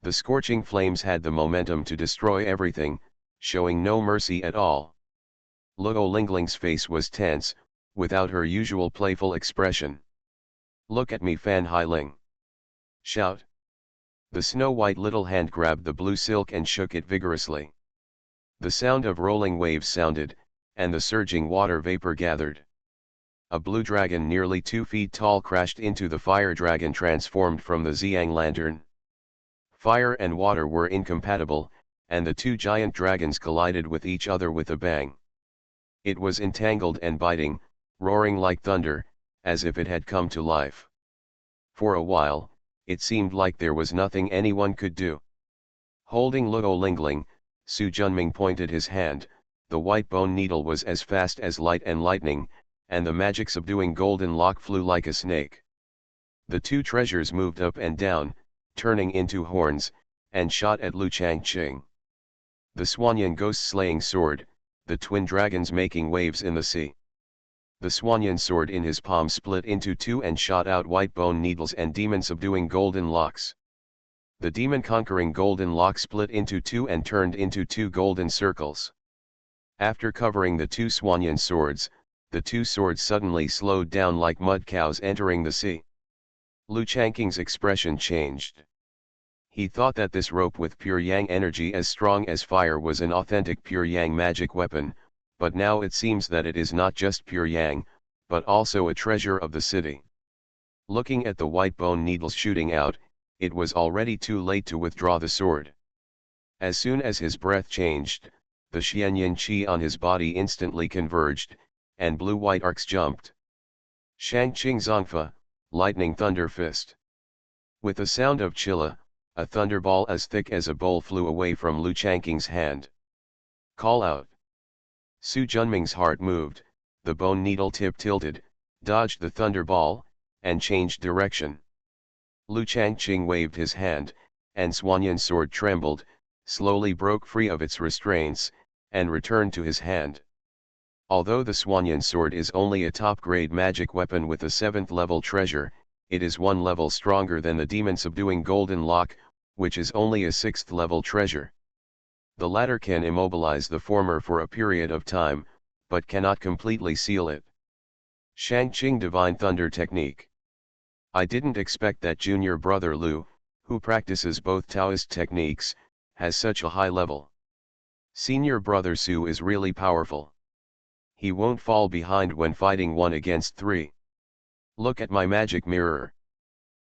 The scorching flames had the momentum to destroy everything, showing no mercy at all. Luo Lingling's face was tense, without her usual playful expression. Look at me, Fan Hailing. Shout. The snow-white little hand grabbed the blue silk and shook it vigorously. The sound of rolling waves sounded, and the surging water vapor gathered. A blue dragon nearly 2 feet tall crashed into the fire dragon transformed from the Xiang lantern. Fire and water were incompatible, and the 2 giant dragons collided with each other with a bang. It was entangled and biting, roaring like thunder, as if it had come to life. For a while, it seemed like there was nothing anyone could do. Holding Luo Lingling, Su Junming pointed his hand. The white bone needle was as fast as light and lightning, and the magic subduing golden lock flew like a snake. The 2 treasures moved up and down, turning into horns, and shot at Lu Changqing. The Swanyan ghost-slaying sword, the twin dragons making waves in the sea. The Swanyan sword in his palm split into 2 and shot out white bone needles and demon-subduing golden locks. The demon-conquering golden lock split into 2 and turned into 2 golden circles. After covering the 2 Swanyan swords, the 2 swords suddenly slowed down like mud cows entering the sea. Lu Changqing's expression changed. He thought that this rope with pure yang energy as strong as fire was an authentic pure yang magic weapon, but now it seems that it is not just pure yang, but also a treasure of the city. Looking at the white bone needles shooting out, it was already too late to withdraw the sword. As soon as his breath changed, the Xianyan qi on his body instantly converged, and blue-white arcs jumped. Shangqing Zongfa, Lightning Thunder Fist. With a sound of chilla, a thunderball as thick as a bowl flew away from Lu Changqing's hand. Call out. Su Junming's heart moved, the bone needle tip tilted, dodged the thunderball, and changed direction. Lu Changqing waved his hand, and Swanyan's sword trembled, slowly broke free of its restraints, and returned to his hand. Although the Swanyan sword is only a top-grade magic weapon with a 7th-level treasure, it is 1 level stronger than the demon-subduing golden lock, which is only a 6th-level treasure. The latter can immobilize the former for a period of time, but cannot completely seal it. Shangqing Divine Thunder Technique. I didn't expect that junior brother Lu, who practices both Taoist techniques, has such a high level. Senior brother Su is really powerful. He won't fall behind when fighting 1 against 3. Look at my magic mirror.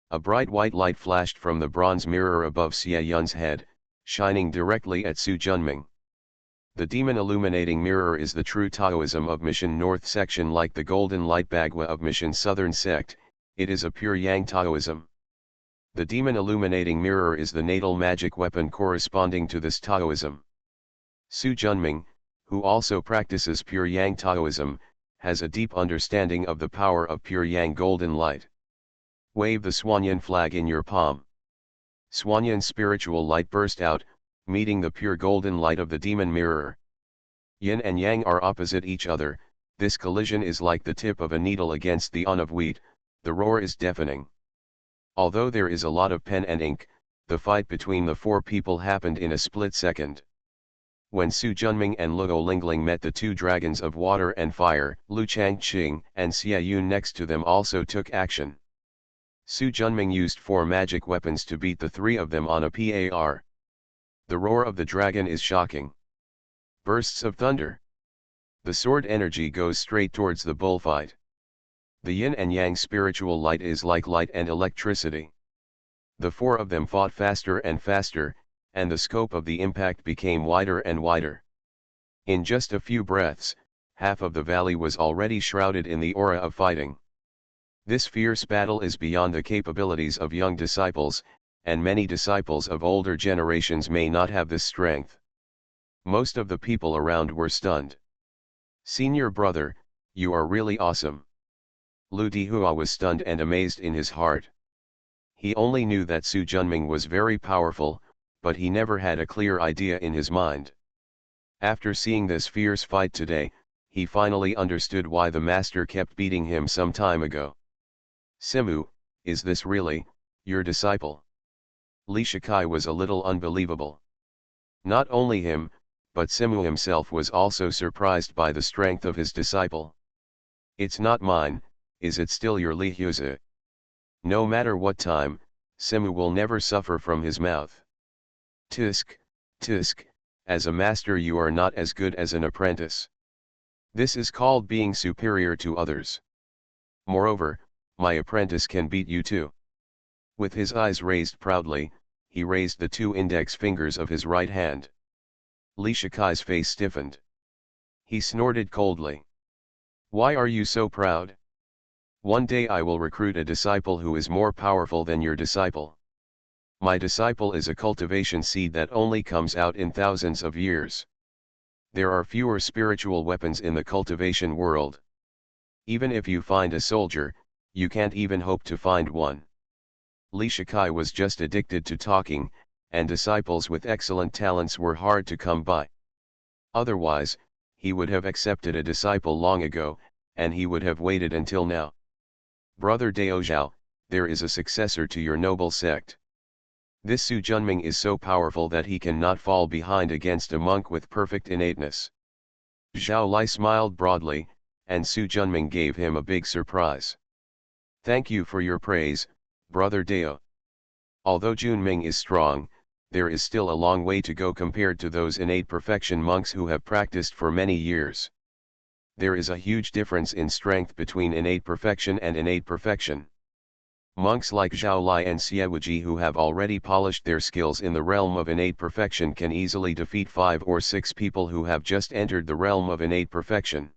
A bright white light flashed from the bronze mirror above Xie Yun's head, shining directly at Su Junming. The demon illuminating mirror is the true Taoism of Mission North section, like the golden light Bagua of Mission Southern sect. It is a pure Yang Taoism. The demon illuminating mirror is the natal magic weapon corresponding to this Taoism. Su Junming, who also practices pure Yang Taoism, has a deep understanding of the power of pure Yang golden light. Wave the Swanyan flag in your palm. Swanyan spiritual light burst out, meeting the pure golden light of the demon mirror. Yin and Yang are opposite each other. This collision is like the tip of a needle against the on of wheat. The roar is deafening. Although there is a lot of pen and ink, the fight between the 4 people happened in a split second. When Su Junming and Luo Lingling met the 2 dragons of water and fire, Lu Changqing and Xie Yun next to them also took action. Su Junming used 4 magic weapons to beat the 3 of them on a par. The roar of the dragon is shocking. Bursts of thunder. The sword energy goes straight towards the bullfight. The yin and yang spiritual light is like light and electricity. The 4 of them fought faster and faster, and the scope of the impact became wider and wider. In just a few breaths, half of the valley was already shrouded in the aura of fighting. This fierce battle is beyond the capabilities of young disciples, and many disciples of older generations may not have this strength. Most of the people around were stunned. Senior brother, you are really awesome. Lu Dihua was stunned and amazed in his heart. He only knew that Su Junming was very powerful, but he never had a clear idea in his mind. After seeing this fierce fight today, he finally understood why the master kept beating him some time ago. Simu, is this really your disciple? Li Shikai was a little unbelievable. Not only him, but Simu himself was also surprised by the strength of his disciple. It's not mine, is it still your Li Huzi? No matter what time, Simu will never suffer from his mouth. Tisk, tisk, as a master you are not as good as an apprentice. This is called being superior to others. Moreover, my apprentice can beat you too. With his eyes raised proudly, he raised the 2 index fingers of his right hand. Li Shikai's face stiffened. He snorted coldly. Why are you so proud? One day I will recruit a disciple who is more powerful than your disciple. My disciple is a cultivation seed that only comes out in thousands of years. There are fewer spiritual weapons in the cultivation world. Even if you find a soldier, you can't even hope to find one. Li Shikai was just addicted to talking, and disciples with excellent talents were hard to come by. Otherwise, he would have accepted a disciple long ago, and he would have waited until now. Brother Dao Zhao, there is a successor to your noble sect. This Su Junming is so powerful that he cannot fall behind against a monk with perfect innateness. Zhao Lai smiled broadly, and Su Junming gave him a big surprise. Thank you for your praise, Brother Dao. Although Junming is strong, there is still a long way to go compared to those innate perfection monks who have practiced for many years. There is a huge difference in strength between innate perfection and innate perfection. Monks like Zhao Lai and Siewuji who have already polished their skills in the realm of innate perfection can easily defeat 5 or 6 people who have just entered the realm of innate perfection.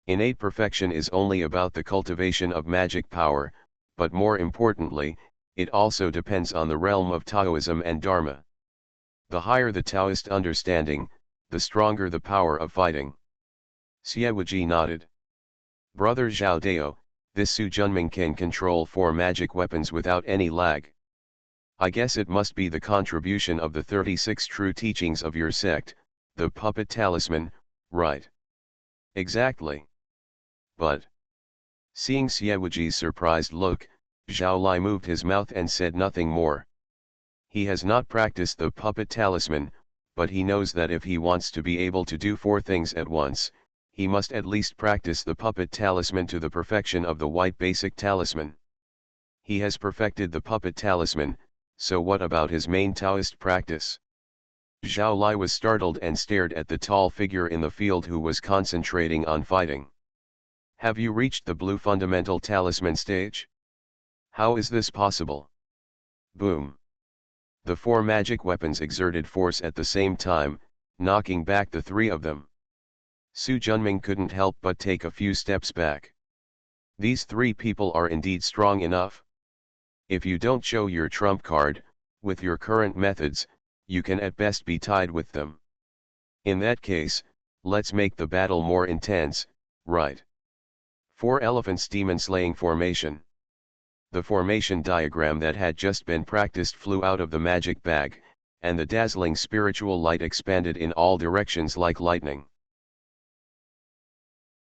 Innate perfection is only about the cultivation of magic power, but more importantly, it also depends on the realm of Taoism and Dharma. The higher the Taoist understanding, the stronger the power of fighting. Siewuji nodded. Brother Zhao Dao, this Su Junming can control 4 magic weapons without any lag. I guess it must be the contribution of the 36 true teachings of your sect, the puppet talisman, right? Exactly. But, seeing Siewuji's surprised look, Zhao Lai moved his mouth and said nothing more. He has not practiced the puppet talisman, but he knows that if he wants to be able to do 4 things at once, he must at least practice the puppet talisman to the perfection of the white basic talisman. He has perfected the puppet talisman, so what about his main Taoist practice? Zhao Lai was startled and stared at the tall figure in the field who was concentrating on fighting. Have you reached the blue fundamental talisman stage? How is this possible? Boom. The four magic weapons exerted force at the same time, knocking back the three of them. Su Junming couldn't help but take a few steps back. These three people are indeed strong enough. If you don't show your trump card, with your current methods, you can at best be tied with them. In that case, let's make the battle more intense, right? 4 Elephants Demon Slaying Formation. The formation diagram that had just been practiced flew out of the magic bag, and the dazzling spiritual light expanded in all directions like lightning.